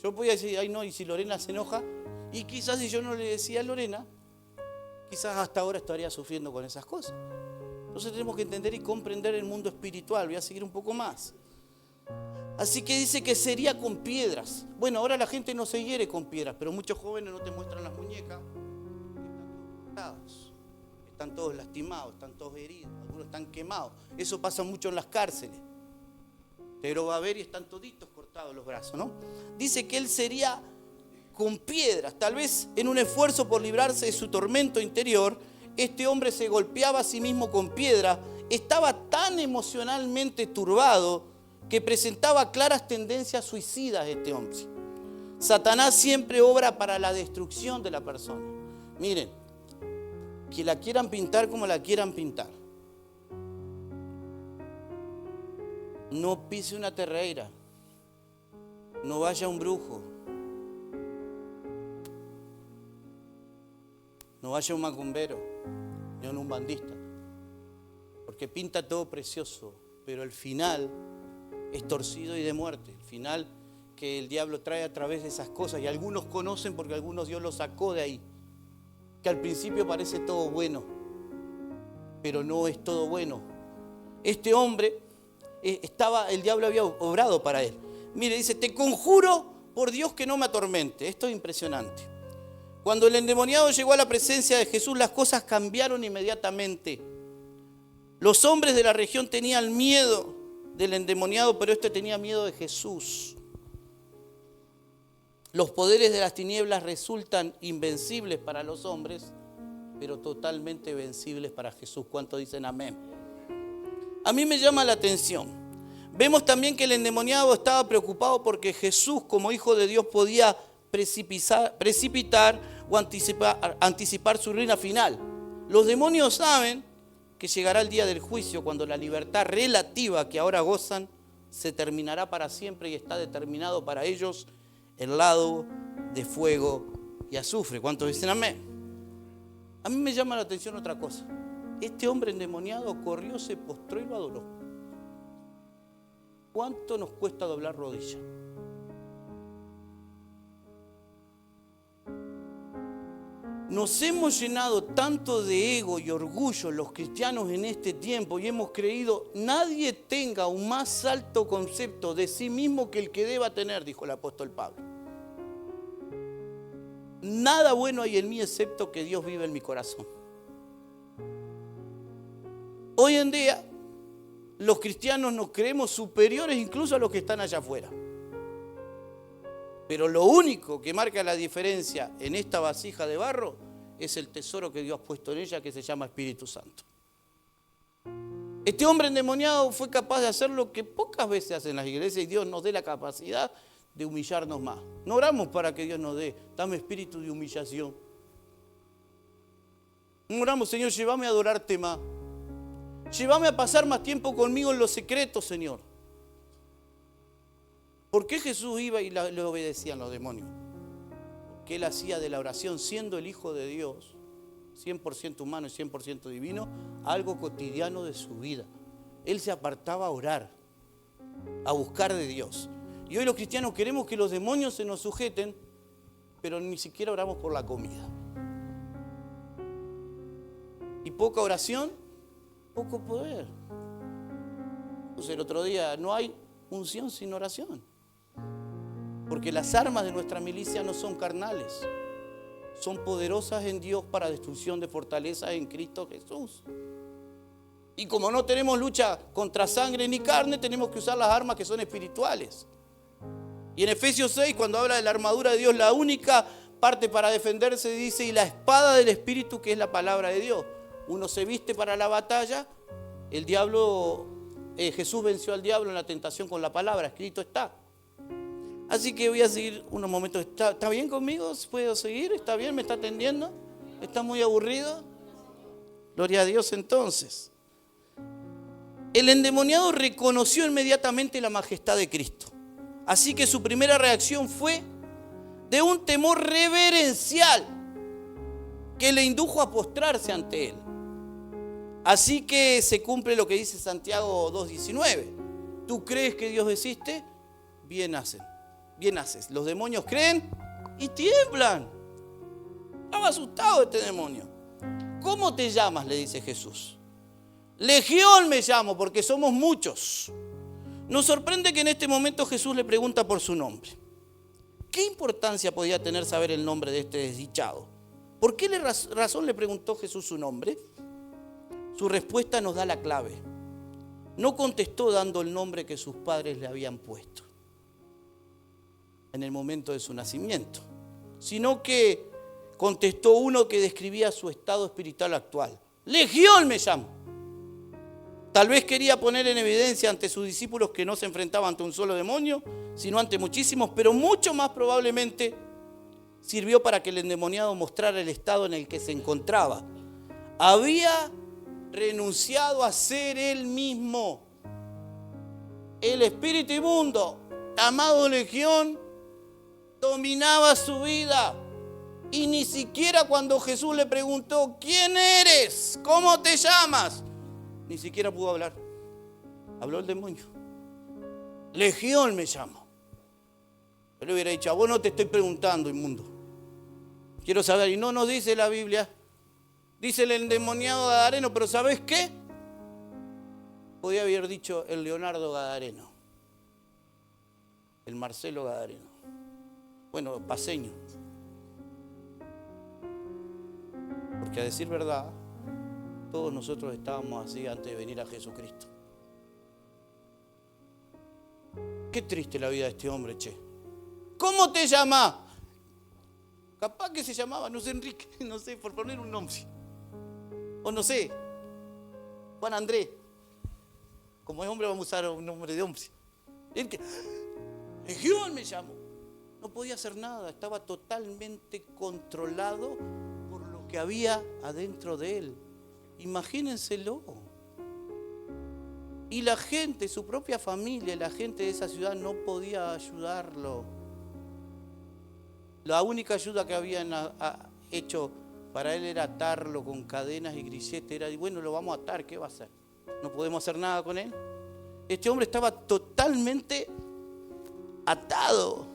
Yo podía decir: ay no, y si Lorena se enoja, y quizás si yo no le decía a Lorena, quizás hasta ahora estaría sufriendo con esas cosas. Entonces tenemos que entender y comprender el mundo espiritual. Voy a seguir un poco más. Así que dice que se hería con piedras. Bueno, ahora la gente no se hiere con piedras, pero muchos jóvenes no te muestran las muñecas, están todos lastimados, están todos heridos, algunos están quemados. Eso pasa mucho en las cárceles. Pero va a ver y están toditos cortados los brazos, ¿no? Dice que él sería con piedras. Tal vez en un esfuerzo por librarse de su tormento interior, este hombre se golpeaba a sí mismo con piedras. Estaba tan emocionalmente turbado que presentaba claras tendencias suicidas este hombre. Satanás siempre obra para la destrucción de la persona. Miren, que la quieran pintar como la quieran pintar. No pise una terreira, no vaya a un brujo, no vaya a un macumbero, ni a un umbandista, porque pinta todo precioso, pero el final es torcido y de muerte. El final que el diablo trae a través de esas cosas, y algunos conocen porque algunos Dios los sacó de ahí, que al principio parece todo bueno, pero no es todo bueno. Este hombre el diablo había obrado para él. Mire, dice: te conjuro por Dios que no me atormente. Esto es impresionante. Cuando el endemoniado llegó a la presencia de Jesús, las cosas cambiaron inmediatamente. Los hombres de la región tenían miedo del endemoniado, pero este tenía miedo de Jesús. Los poderes de las tinieblas resultan invencibles para los hombres, pero totalmente vencibles para Jesús. ¿Cuántos dicen amén? A mí me llama la atención. Vemos también que el endemoniado estaba preocupado porque Jesús, como Hijo de Dios, podía precipitar o anticipar su ruina final. Los demonios saben que llegará el día del juicio cuando la libertad relativa que ahora gozan se terminará para siempre y está determinado para ellos el lago de fuego y azufre. ¿Cuántos dicen amén? A mí me llama la atención otra cosa. Este hombre endemoniado corrió, se postró y lo adoró. ¿Cuánto nos cuesta doblar rodillas? Nos hemos llenado tanto de ego y orgullo los cristianos en este tiempo y hemos creído, nadie tenga un más alto concepto de sí mismo que el que deba tener, dijo el apóstol Pablo. Nada bueno hay en mí excepto que Dios vive en mi corazón. Hoy en día, los cristianos nos creemos superiores incluso a los que están allá afuera. Pero lo único que marca la diferencia en esta vasija de barro es el tesoro que Dios ha puesto en ella, que se llama Espíritu Santo. Este hombre endemoniado fue capaz de hacer lo que pocas veces hacen las iglesias y Dios nos dé la capacidad de humillarnos más. No oramos para que Dios nos dé, dame espíritu de humillación. No oramos, Señor, llévame a adorarte más. Llévame a pasar más tiempo conmigo en los secretos, Señor. ¿Por qué Jesús iba y le obedecían los demonios? Porque Él hacía de la oración, siendo el Hijo de Dios, 100% humano y 100% divino, algo cotidiano de su vida. Él se apartaba a orar, a buscar de Dios. Y hoy los cristianos queremos que los demonios se nos sujeten, pero ni siquiera oramos por la comida. Y poca oración, poco poder. Entonces el otro día, no hay unción sin oración. Porque las armas de nuestra milicia no son carnales, son poderosas en Dios para destrucción de fortalezas en Cristo Jesús. Y como no tenemos lucha contra sangre ni carne, tenemos que usar las armas que son espirituales. Y en Efesios 6, cuando habla de la armadura de Dios, la única parte para defenderse dice, y la espada del Espíritu, que es la palabra de Dios. Uno se viste para la batalla, Jesús venció al diablo en la tentación con la palabra, escrito está. Así que voy a seguir unos momentos. ¿Está bien conmigo? ¿Puedo seguir? ¿Está bien? ¿Me está atendiendo? ¿Está muy aburrido? Gloria a Dios entonces. El endemoniado reconoció inmediatamente la majestad de Cristo. Así que su primera reacción fue de un temor reverencial que le indujo a postrarse ante Él. Así que se cumple lo que dice Santiago 2:19. ¿Tú crees que Dios existe? Bien hacen. Bien haces. Los demonios creen y tiemblan. Estaba asustado este demonio. ¿Cómo te llamas?, le dice Jesús. Legión me llamo, porque somos muchos. Nos sorprende que en este momento Jesús le pregunta por su nombre. ¿Qué importancia podía tener saber el nombre de este desdichado? ¿Por qué razón le preguntó Jesús su nombre? Su respuesta nos da la clave. No contestó dando el nombre que sus padres le habían puesto en el momento de su nacimiento, sino que contestó uno que describía su estado espiritual actual. Legión me llamo. Tal vez quería poner en evidencia ante sus discípulos que no se enfrentaba ante un solo demonio, sino ante muchísimos, pero mucho más probablemente sirvió para que el endemoniado mostrara el estado en el que se encontraba. Había renunciado a ser él mismo. El espíritu inmundo, llamado Legión, dominaba su vida. Y ni siquiera cuando Jesús le preguntó, ¿quién eres? ¿Cómo te llamas?, ni siquiera pudo hablar. Habló el demonio. Legión me llamo. Yo le hubiera dicho, a vos no te estoy preguntando, inmundo. Quiero saber, y no nos dice la Biblia. Dice el endemoniado Gadareno, pero ¿sabes qué? Podía haber dicho el Leonardo Gadareno. El Marcelo Gadareno. Bueno, paseño. Porque a decir verdad, todos nosotros estábamos así antes de venir a Jesucristo. Qué triste la vida de este hombre, che. ¿Cómo te llamas? Capaz que se llamaba, no sé, Enrique, no sé, por poner un nombre. O no sé, Juan Andrés. Como es hombre vamos a usar un nombre de hombre. Legión me llamo. No podía hacer nada, estaba totalmente controlado por lo que había adentro de él. Imagínenselo. Y la gente, su propia familia, la gente de esa ciudad no podía ayudarlo. La única ayuda que habían hecho para él era atarlo con cadenas y grilletes. Era, bueno, lo vamos a atar, ¿qué va a hacer? No podemos hacer nada con él. Este hombre estaba totalmente atado.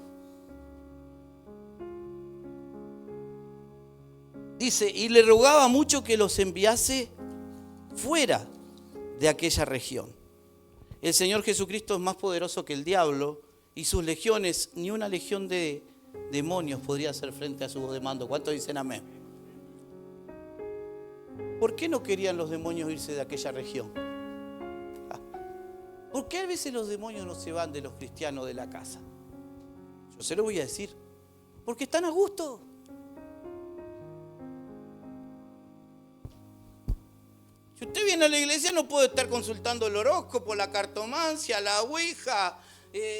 Dice, y le rogaba mucho que los enviase fuera de aquella región. El Señor Jesucristo es más poderoso que el diablo y sus legiones, ni una legión de demonios podría hacer frente a su voz de mando. ¿Cuántos dicen amén? ¿Por qué no querían los demonios irse de aquella región? ¿Por qué a veces los demonios no se van de los cristianos de la casa? Yo se lo voy a decir. Porque están a gusto. Si usted viene a la iglesia no puede estar consultando el horóscopo, la cartomancia, la ouija.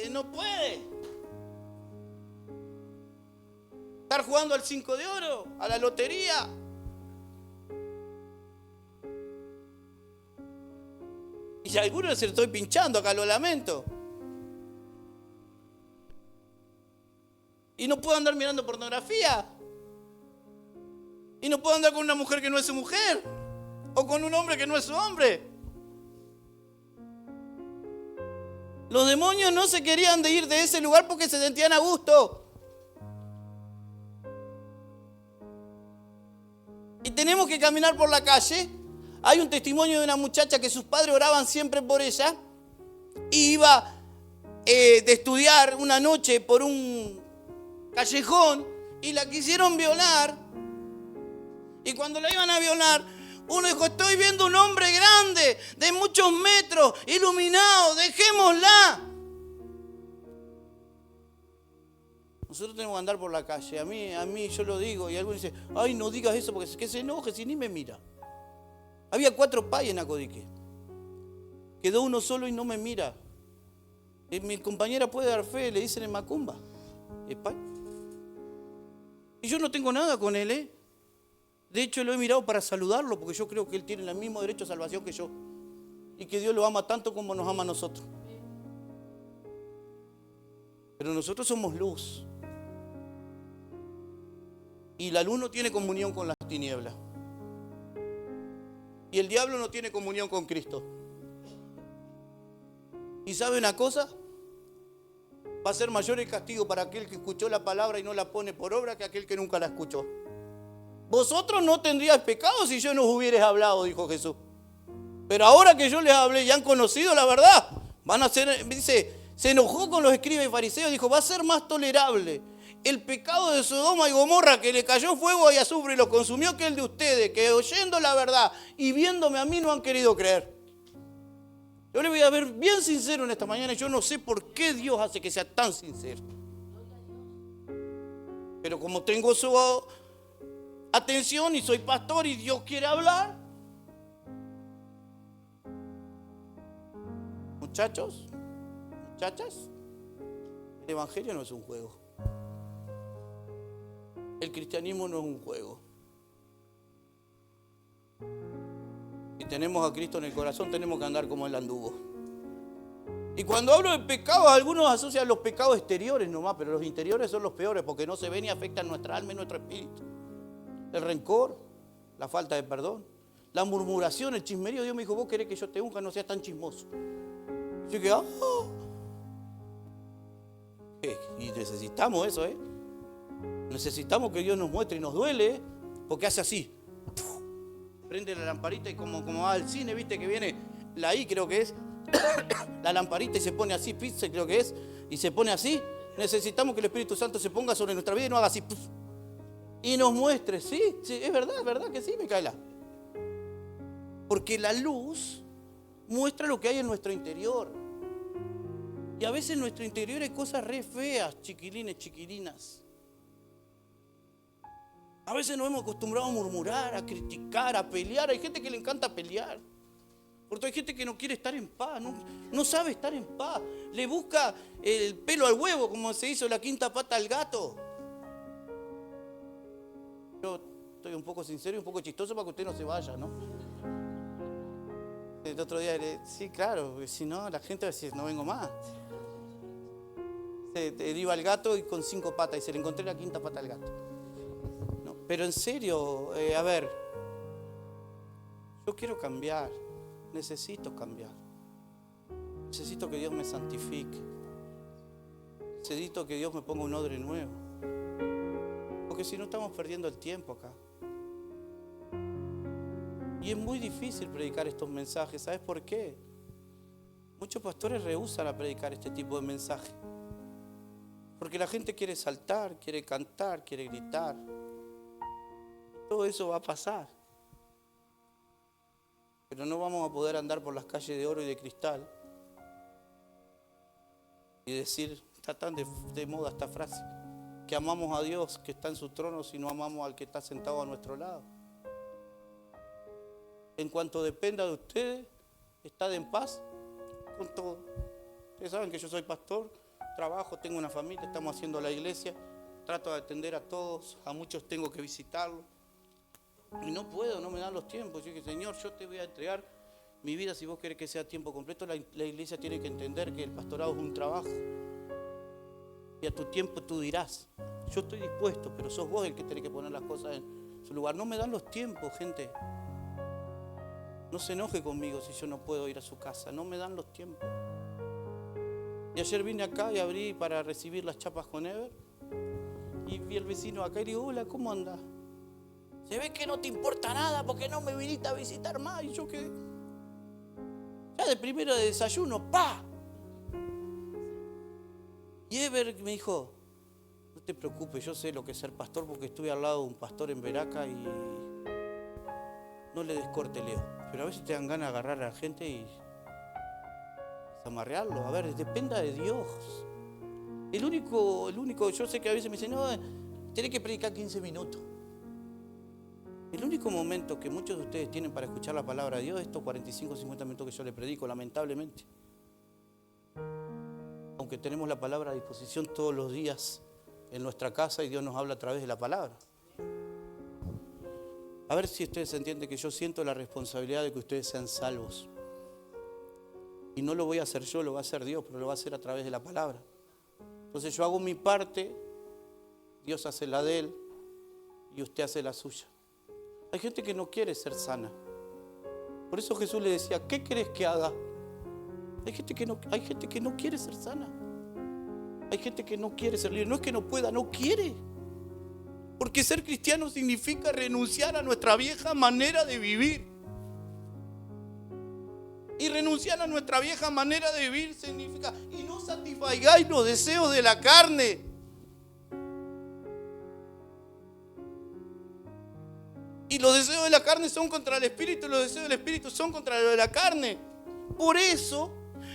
No puede. Estar jugando al 5 de oro, a la lotería. Y a algunos se lo estoy pinchando, acá lo lamento. Y no puedo andar mirando pornografía. Y no puedo andar con una mujer que no es su mujer. O con un hombre que no es su hombre. Los demonios no se querían de ir de ese lugar porque se sentían a gusto. Y tenemos que caminar por la calle. Hay un testimonio de una muchacha que sus padres oraban siempre por ella. Y iba de estudiar una noche por un callejón y la quisieron violar. Y cuando la iban a violar, uno dijo, estoy viendo un hombre grande, de muchos metros, iluminado, dejémosla. Nosotros tenemos que andar por la calle. A mí yo lo digo y alguien dice, ay, no digas eso porque que se enoje si ni me mira. Había 4 payas en Acodique. Quedó uno solo y no me mira. Mi compañera puede dar fe, le dicen en Macumba. Y yo no tengo nada con él, ¿eh? De hecho, lo he mirado para saludarlo porque yo creo que él tiene el mismo derecho a salvación que yo. Y que Dios lo ama tanto como nos ama a nosotros. Pero nosotros somos luz. Y la luz no tiene comunión con las tinieblas. Y el diablo no tiene comunión con Cristo. ¿Y sabe una cosa? Va a ser mayor el castigo para aquel que escuchó la palabra y no la pone por obra que aquel que nunca la escuchó. Vosotros no tendríais pecado si yo no os hubierais hablado, dijo Jesús. Pero ahora que yo les hablé y han conocido la verdad, van a ser, dice, se enojó con los escribas y fariseos, dijo, va a ser más tolerable el pecado de Sodoma y Gomorra, que le cayó fuego y azufre y lo consumió, que el de ustedes, que oyendo la verdad y viéndome a mí no han querido creer. Yo le voy a ver bien sincero en esta mañana y yo no sé por qué Dios hace que sea tan sincero. Pero como tengo su atención y soy pastor y Dios quiere hablar. Muchachos, muchachas, el evangelio no es un juego. El cristianismo no es un juego. Si tenemos a Cristo en el corazón, tenemos que andar como Él anduvo. Y cuando hablo de pecados, algunos asocian los pecados exteriores nomás, pero los interiores son los peores porque no se ven y afectan nuestra alma y nuestro espíritu. El rencor, la falta de perdón, la murmuración, el chismerío. Dios me dijo, vos querés que yo te unja, no seas tan chismoso. Yo que, y necesitamos eso, Necesitamos que Dios nos muestre y nos duele, porque hace así. Prende la lamparita y como va al cine, viste que viene la I, creo que es, la lamparita y se pone así, pizza creo que es, y se pone así. Necesitamos que el Espíritu Santo se ponga sobre nuestra vida y no haga así. Y nos muestre, sí, es verdad que sí, Micaela. Porque la luz muestra lo que hay en nuestro interior. Y a veces en nuestro interior hay cosas re feas, chiquilines, chiquilinas. A veces nos hemos acostumbrado a murmurar, a criticar, a pelear. Hay gente que le encanta pelear. Porque hay gente que no quiere estar en paz, no sabe estar en paz. Le busca el pelo al huevo, como se hizo la quinta pata al gato. Yo estoy un poco sincero y un poco chistoso para que usted no se vaya, ¿no? El otro día, sí, claro, porque si no, la gente va a decir, no vengo más. Se iba al gato y con 5 patas y se le encontré la quinta pata al gato. No, pero en serio, a ver, yo quiero cambiar. Necesito cambiar. Necesito que Dios me santifique. Necesito que Dios me ponga un odre nuevo. Porque si no estamos perdiendo el tiempo acá. Y es muy difícil predicar estos mensajes. ¿Sabes por qué? Muchos pastores rehúsan a predicar este tipo de mensaje. Porque la gente quiere saltar, quiere cantar, quiere gritar. Todo eso va a pasar. Pero no vamos a poder andar por las calles de oro y de cristal y decir, está tan de moda esta frase, que amamos a Dios que está en su trono si no amamos al que está sentado a nuestro lado. En cuanto dependa de ustedes, estad en paz con todo. Ustedes saben que yo soy pastor, trabajo, tengo una familia, estamos haciendo la iglesia, trato de atender a todos, a muchos tengo que visitarlos. Y no puedo, no me dan los tiempos. Yo dije, Señor, yo te voy a entregar mi vida si vos querés que sea a tiempo completo. La iglesia tiene que entender que el pastorado es un trabajo. Y a tu tiempo tú dirás, yo estoy dispuesto, pero sos vos el que tenés que poner las cosas en su lugar. No me dan los tiempos, gente. No se enoje conmigo si yo no puedo ir a su casa. No me dan los tiempos. Y ayer vine acá y abrí para recibir las chapas con Ever. Y vi al vecino acá y le digo, hola, ¿cómo andás? Se ve que no te importa nada porque no me viniste a visitar más. Y yo quedé. Ya de primero de desayuno, ¡pa! Y Ever me dijo, no te preocupes, yo sé lo que es ser pastor porque estuve al lado de un pastor en Veraca y no le descorte Leo. Pero a veces te dan ganas de agarrar a la gente y amarrearlo. A ver, dependa de Dios. El único, yo sé que a veces me dicen, no, tenés que predicar 15 minutos. El único momento que muchos de ustedes tienen para escuchar la palabra de Dios es estos 45 o 50 minutos que yo le predico, lamentablemente. Aunque tenemos la palabra a disposición todos los días en nuestra casa y Dios nos habla a través de la palabra. A ver si ustedes entienden que yo siento la responsabilidad de que ustedes sean salvos. Y no lo voy a hacer yo, lo va a hacer Dios, pero lo va a hacer a través de la palabra. Entonces yo hago mi parte, Dios hace la de Él y usted hace la suya. Hay gente que no quiere ser sana. Por eso Jesús le decía, ¿qué querés que haga? Hay gente que no quiere ser sana. Hay gente que no quiere ser libre. No es que no pueda, no quiere. Porque ser cristiano significa renunciar a nuestra vieja manera de vivir. Y renunciar a nuestra vieja manera de vivir significa, y no satisfagáis los deseos de la carne. Y los deseos de la carne son contra el espíritu, los deseos del espíritu son contra lo de la carne. Por eso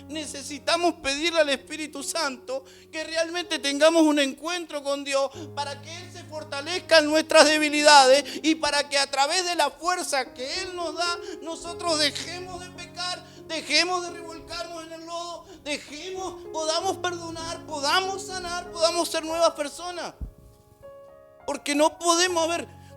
necesitamos pedirle al Espíritu Santo que realmente tengamos un encuentro con Dios para que Él se fortalezca en nuestras debilidades y para que a través de la fuerza que Él nos da, nosotros dejemos de pecar, dejemos de revolcarnos en el lodo, podamos perdonar, podamos sanar, podamos ser nuevas personas. Porque no podemos,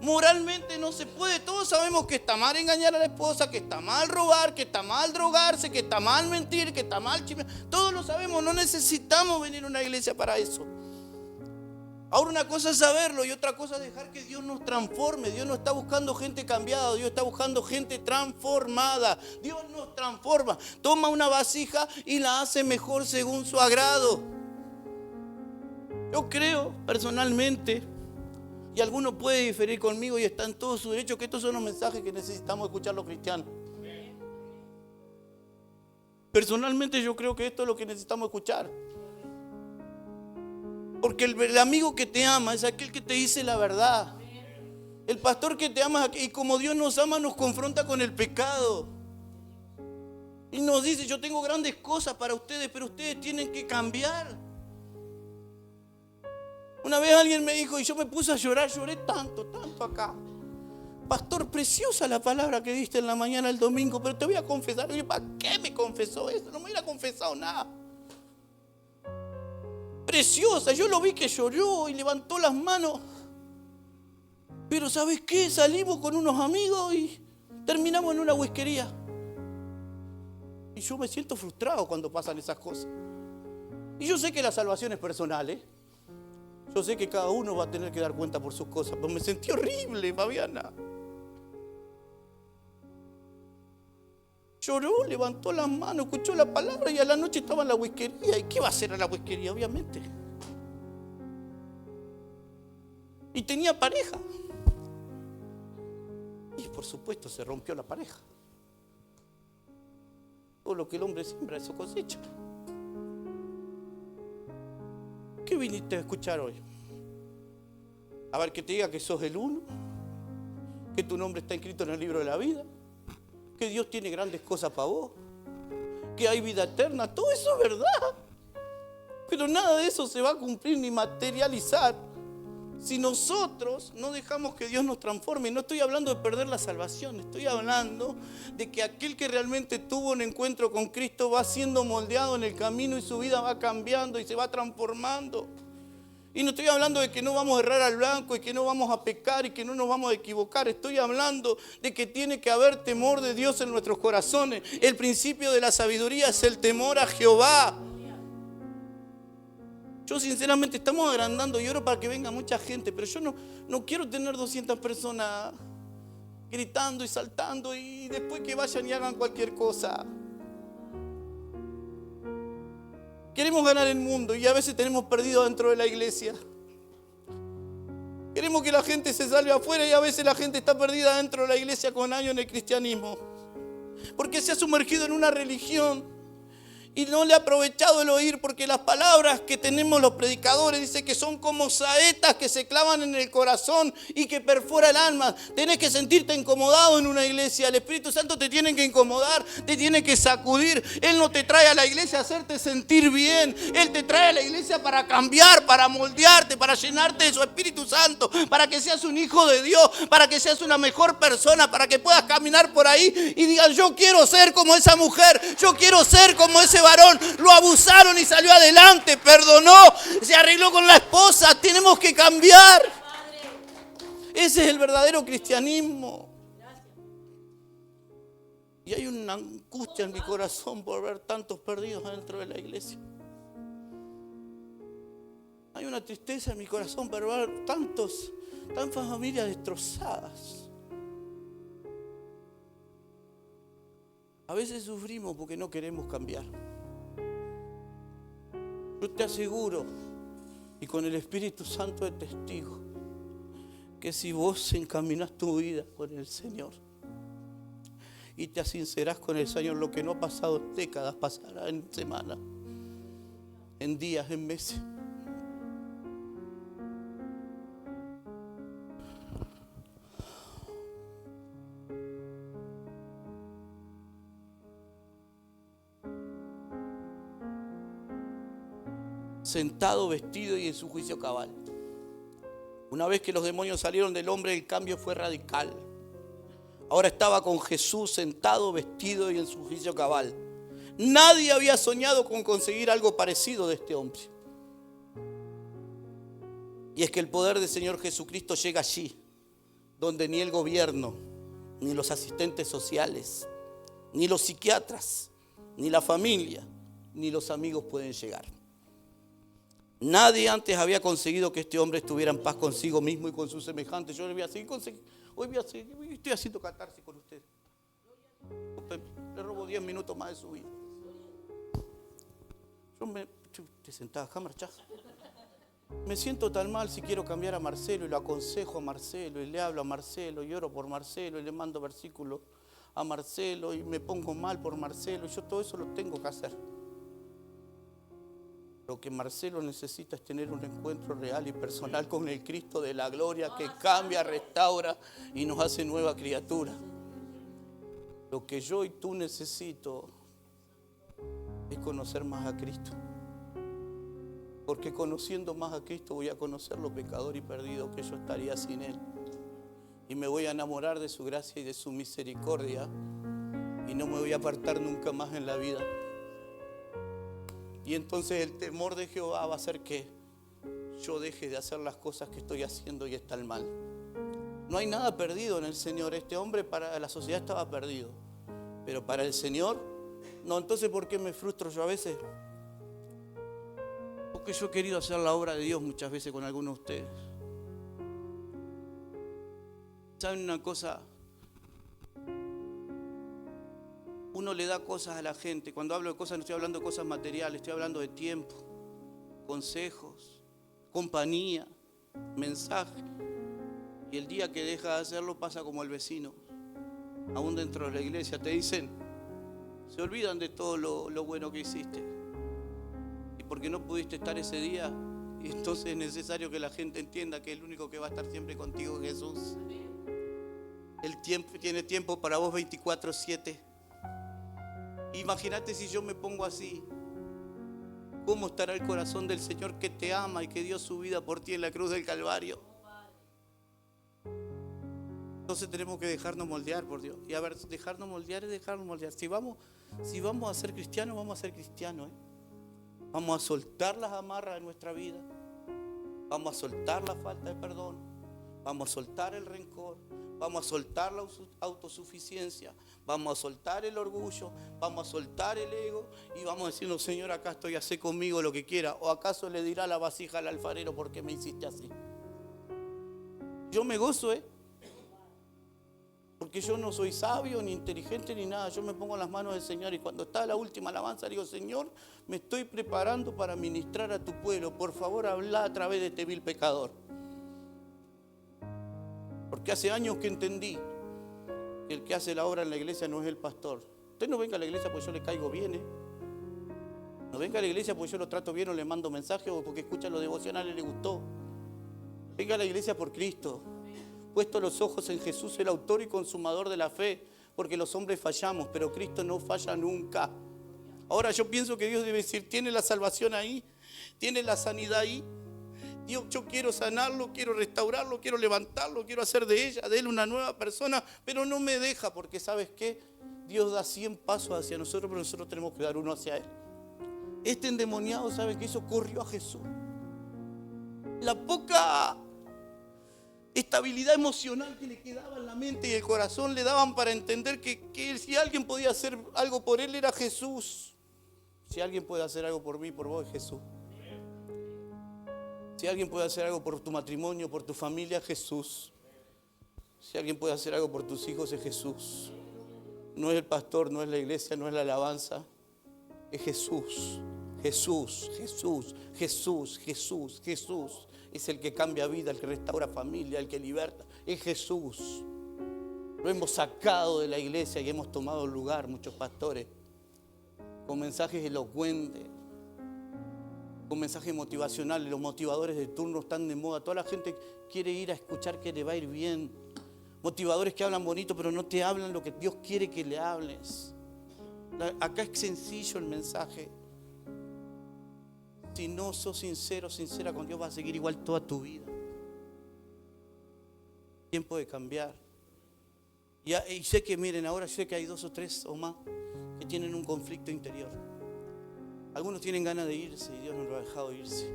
moralmente no se puede. Todos sabemos que está mal engañar a la esposa, que está mal robar, que está mal drogarse, que está mal mentir, que está mal chismear. Todos lo sabemos, no necesitamos venir a una iglesia para eso. Ahora una cosa es saberlo y otra cosa es dejar que Dios nos transforme. Dios no está buscando gente cambiada, Dios está buscando gente transformada. Dios nos transforma. Toma una vasija y la hace mejor según su agrado. Yo creo personalmente, y alguno puede diferir conmigo y está en todo su derecho, que estos son los mensajes que necesitamos escuchar los cristianos. Personalmente yo creo que esto es lo que necesitamos escuchar. Porque el amigo que te ama es aquel que te dice la verdad. El pastor que te ama, y como Dios nos ama, nos confronta con el pecado. Y nos dice, yo tengo grandes cosas para ustedes, pero ustedes tienen que cambiar. Una vez alguien me dijo, y yo me puse a llorar, lloré tanto acá. pastor, preciosa la palabra que diste en la mañana el domingo, pero te voy a confesar. Oye, ¿para qué me confesó eso? No me hubiera confesado nada. Preciosa, yo lo vi que lloró y levantó las manos. Pero ¿sabes qué? Salimos con unos amigos y terminamos en una whiskería. Y yo me siento frustrado cuando pasan esas cosas. Y yo sé que la salvación es personal, ¿eh? Yo sé que cada uno va a tener que dar cuenta por sus cosas, pero me sentí horrible, Fabiana. Lloró, levantó las manos, escuchó la palabra y a la noche estaba en la whiskería. ¿Y qué va a hacer a la whiskería? Obviamente. Y tenía pareja. Y por supuesto se rompió la pareja. Todo lo que el hombre siembra, eso cosecha. ¿Qué viniste a escuchar hoy? A ver, que te diga que sos el uno, que tu nombre está escrito en el libro de la vida, que Dios tiene grandes cosas para vos, que hay vida eterna. Todo eso es verdad. Pero nada de eso se va a cumplir ni materializar si nosotros no dejamos que Dios nos transforme. No estoy hablando de perder la salvación, estoy hablando de que aquel que realmente tuvo un encuentro con Cristo va siendo moldeado en el camino y su vida va cambiando y se va transformando. Y no estoy hablando de que no vamos a errar al blanco y que no vamos a pecar y que no nos vamos a equivocar. Estoy hablando de que tiene que haber temor de Dios en nuestros corazones. El principio de la sabiduría es el temor a Jehová. Yo sinceramente estamos agrandando y oro para que venga mucha gente, pero yo no quiero tener 200 personas gritando y saltando y después que vayan y hagan cualquier cosa. Queremos ganar el mundo y a veces tenemos perdido dentro de la iglesia. Queremos que la gente se salve afuera y a veces la gente está perdida dentro de la iglesia con años en el cristianismo. Porque se ha sumergido en una religión y no le ha aprovechado el oír, porque las palabras que tenemos los predicadores dice que son como saetas que se clavan en el corazón y que perfora el alma. Tenés que sentirte incomodado en una iglesia. El Espíritu Santo te tiene que incomodar, te tiene que sacudir. Él no te trae a la iglesia a hacerte sentir bien. Él te trae a la iglesia para cambiar, para moldearte, para llenarte de su Espíritu Santo, para que seas un hijo de Dios, para que seas una mejor persona, para que puedas caminar por ahí y digas: yo quiero ser como esa mujer, yo quiero ser como ese varón. Lo abusaron y salió adelante, perdonó, se arregló con la esposa. Tenemos que cambiar. Ese es el verdadero cristianismo. Y hay una angustia en mi corazón por ver tantos perdidos dentro de la iglesia. Hay una tristeza en mi corazón por ver tantas familias destrozadas. A veces sufrimos porque no queremos cambiar. Yo te aseguro, y con el Espíritu Santo de testigo, que si vos encaminas tu vida con el Señor y te sincerás con el Señor, lo que no ha pasado en décadas pasará en semanas, en días, en meses. Sentado, vestido y en su juicio cabal. Una vez que los demonios salieron del hombre, el cambio fue radical. Ahora estaba con Jesús sentado, vestido y en su juicio cabal. Nadie había soñado con conseguir algo parecido de este hombre. Y es que el poder del Señor Jesucristo llega allí, donde ni el gobierno, ni los asistentes sociales, ni los psiquiatras, ni la familia, ni los amigos pueden llegar. Nadie antes había conseguido que este hombre estuviera en paz consigo mismo y con sus semejantes. Yo le voy a seguir estoy haciendo catarsis con usted. Le robo 10 minutos más de su vida. Te sentás acá, marchás. Me siento tan mal si quiero cambiar a Marcelo y lo aconsejo a Marcelo y le hablo a Marcelo y oro por Marcelo y le mando versículos a Marcelo y me pongo mal por Marcelo. Yo todo eso lo tengo que hacer. Lo que Marcelo necesita es tener un encuentro real y personal con el Cristo de la gloria que cambia, restaura y nos hace nueva criatura. Lo que yo y tú necesito es conocer más a Cristo. Porque conociendo más a Cristo voy a conocer lo pecador y perdido que yo estaría sin Él. y me voy a enamorar de su gracia y de su misericordia y no me voy a apartar nunca más en la vida. Y entonces el temor de Jehová va a hacer que yo deje de hacer las cosas que estoy haciendo y están mal. No hay nada perdido en el Señor. Este hombre para la sociedad estaba perdido, pero para el Señor, no. Entonces, ¿por qué me frustro yo a veces? Porque yo he querido hacer la obra de Dios muchas veces con algunos de ustedes. ¿Saben una cosa? Uno le da cosas a la gente. Cuando hablo de cosas no estoy hablando de cosas materiales, estoy hablando de tiempo, consejos, compañía, mensaje. Y el día que deja de hacerlo pasa como el vecino. Aún dentro de la iglesia te dicen, se olvidan de todo lo bueno que hiciste. Y porque no pudiste estar ese día, y entonces es necesario que la gente entienda que el único que va a estar siempre contigo es Jesús. El tiempo tiene tiempo para vos 24/7. Imagínate si yo me pongo así. ¿Cómo estará el corazón del Señor que te ama y que dio su vida por ti en la cruz del Calvario? Entonces tenemos que dejarnos moldear por Dios. Y a ver, dejarnos moldear es dejarnos moldear. Si vamos a ser cristianos, vamos a ser cristianos. Vamos a soltar las amarras de nuestra vida. Vamos a soltar la falta de perdón. Vamos a soltar el rencor. Vamos a soltar la autosuficiencia. Vamos a soltar el orgullo. Vamos a soltar el ego. Y vamos a decirle, Señor, acá estoy, haz conmigo lo que quiera. ¿O acaso le dirá la vasija al alfarero, por qué me hiciste así? Yo me gozo, porque yo no soy sabio, ni inteligente, ni nada. Yo me pongo en las manos del Señor y cuando está la última alabanza, digo, Señor, me estoy preparando para ministrar a tu pueblo. Por favor, habla a través de este vil pecador. Porque hace años que entendí que el que hace la obra en la iglesia no es el pastor. Usted no venga a la iglesia porque yo le caigo bien, No venga a la iglesia porque yo lo trato bien o le mando mensajes o porque escucha los devocionales y le gustó. Venga a la iglesia por Cristo. Puesto los ojos en Jesús, el autor y consumador de la fe, porque los hombres fallamos, pero Cristo no falla nunca. Ahora yo pienso que Dios debe decir, tiene la salvación ahí, tiene la sanidad ahí. Dios, yo quiero sanarlo, quiero restaurarlo, quiero levantarlo, quiero hacer de él una nueva persona, pero no me deja, porque ¿sabes qué? Dios da 100 pasos hacia nosotros, pero nosotros tenemos que dar uno hacia Él. Este endemoniado, ¿sabe qué hizo? Corrió a Jesús. La poca estabilidad emocional que le quedaba en la mente y el corazón le daban para entender que si alguien podía hacer algo por él era Jesús. Si alguien puede hacer algo por mí, por vos, es Jesús. Si alguien puede hacer algo por tu matrimonio, por tu familia, Jesús. Si alguien puede hacer algo por tus hijos, es Jesús. No es el pastor, no es la iglesia, no es la alabanza, es Jesús. Jesús, Jesús, Jesús, Jesús, Jesús. Es el que cambia vida, el que restaura familia, el que liberta. Es Jesús. Lo hemos sacado de la iglesia y hemos tomado lugar, muchos pastores, con mensajes elocuentes, con mensajes motivacionales. Los motivadores de turno están de moda. Toda la gente quiere ir a escuchar que le va a ir bien. Motivadores que hablan bonito, pero no te hablan lo que Dios quiere que le hables. Acá es sencillo el mensaje. Si no sos sincero, sincera con Dios, vas a seguir igual toda tu vida. Tiempo de cambiar. Y sé que, miren, ahora sé que hay 2 o 3 o más que tienen un conflicto interior. Algunos tienen ganas de irse y Dios no los ha dejado irse.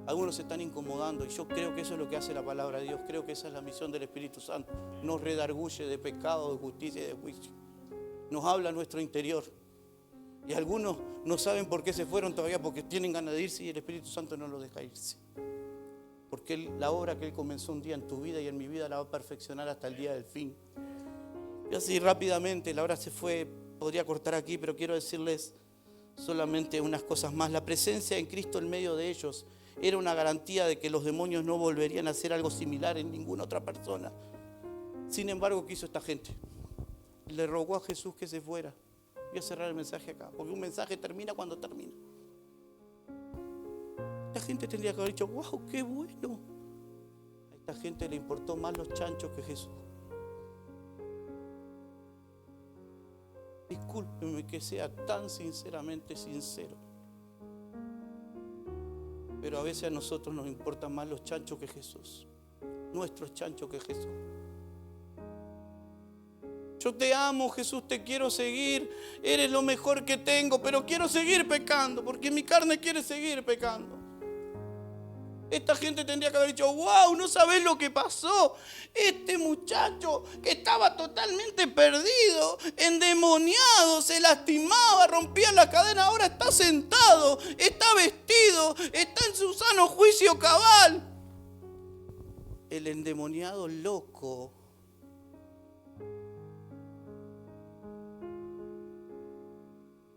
Algunos se están incomodando y yo creo que eso es lo que hace la palabra de Dios. Creo que esa es la misión del Espíritu Santo. Nos redarguye de pecado, de justicia y de juicio. Nos habla a nuestro interior. Y algunos no saben por qué se fueron todavía, porque tienen ganas de irse y el Espíritu Santo no los deja irse. Porque la obra que Él comenzó un día en tu vida y en mi vida la va a perfeccionar hasta el día del fin. Y así rápidamente, la hora se fue, podría cortar aquí, pero quiero decirles solamente unas cosas más. La presencia en Cristo en medio de ellos era una garantía de que los demonios no volverían a hacer algo similar en ninguna otra persona. Sin embargo, ¿qué hizo esta gente? Le rogó a Jesús que se fuera. Voy a cerrar el mensaje acá, porque un mensaje termina cuando termina. Esta gente tendría que haber dicho, wow, qué bueno. A esta gente le importó más los chanchos que Jesús. Discúlpeme que sea tan sinceramente sincero, pero a veces a nosotros nos importan más los chanchos que Jesús. Nuestros chanchos que Jesús. Yo te amo, Jesús, te quiero seguir. Eres lo mejor que tengo, pero quiero seguir pecando, porque mi carne quiere seguir pecando. Esta gente tendría que haber dicho, wow, no sabés lo que pasó. Este muchacho que estaba totalmente perdido, endemoniado, se lastimaba, rompía la cadena, ahora está sentado, está vestido, está en su sano juicio cabal. El endemoniado loco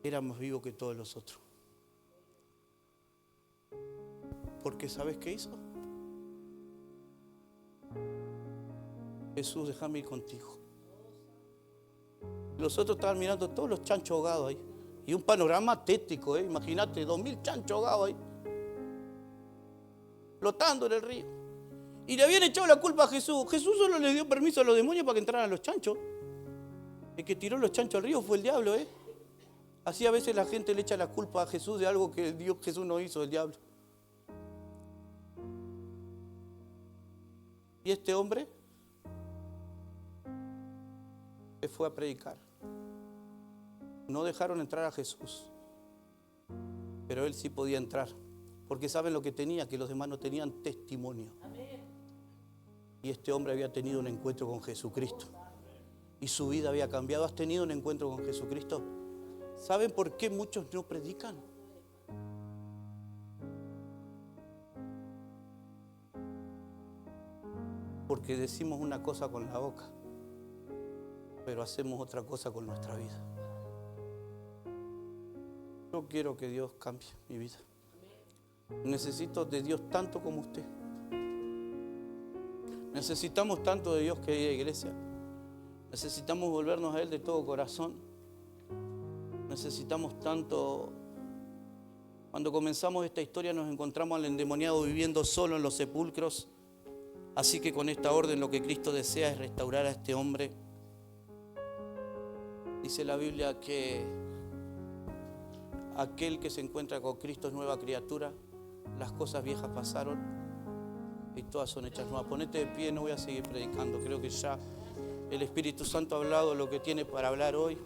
era más vivo que todos los otros. Porque ¿sabes qué hizo? Jesús, déjame ir contigo. Los otros estaban mirando todos los chanchos ahogados ahí. Y un panorama tétrico, imagínate, 2000 chanchos ahogados ahí. Flotando en el río. Y le habían echado la culpa a Jesús. Jesús solo le dio permiso a los demonios para que entraran los chanchos. El que tiró los chanchos al río fue el diablo, Así a veces la gente le echa la culpa a Jesús de algo que Jesús no hizo, el diablo. Y este hombre se fue a predicar. No dejaron entrar a Jesús, pero él sí podía entrar, porque saben lo que tenía, que los demás no tenían testimonio. Y este hombre había tenido un encuentro con Jesucristo y su vida había cambiado. ¿Has tenido un encuentro con Jesucristo? ¿Saben por qué muchos no predican? Porque decimos una cosa con la boca, pero hacemos otra cosa con nuestra vida. Yo quiero que Dios cambie mi vida. Necesito de Dios tanto como usted. Necesitamos tanto de Dios, querida iglesia. Necesitamos volvernos a Él de todo corazón. Necesitamos tanto. Cuando comenzamos esta historia nos encontramos al endemoniado viviendo solo en los sepulcros. Así que con esta orden lo que Cristo desea es restaurar a este hombre. Dice la Biblia que aquel que se encuentra con Cristo es nueva criatura. Las cosas viejas pasaron y todas son hechas nuevas. Ponete de pie, no voy a seguir predicando. Creo que ya el Espíritu Santo ha hablado lo que tiene para hablar hoy.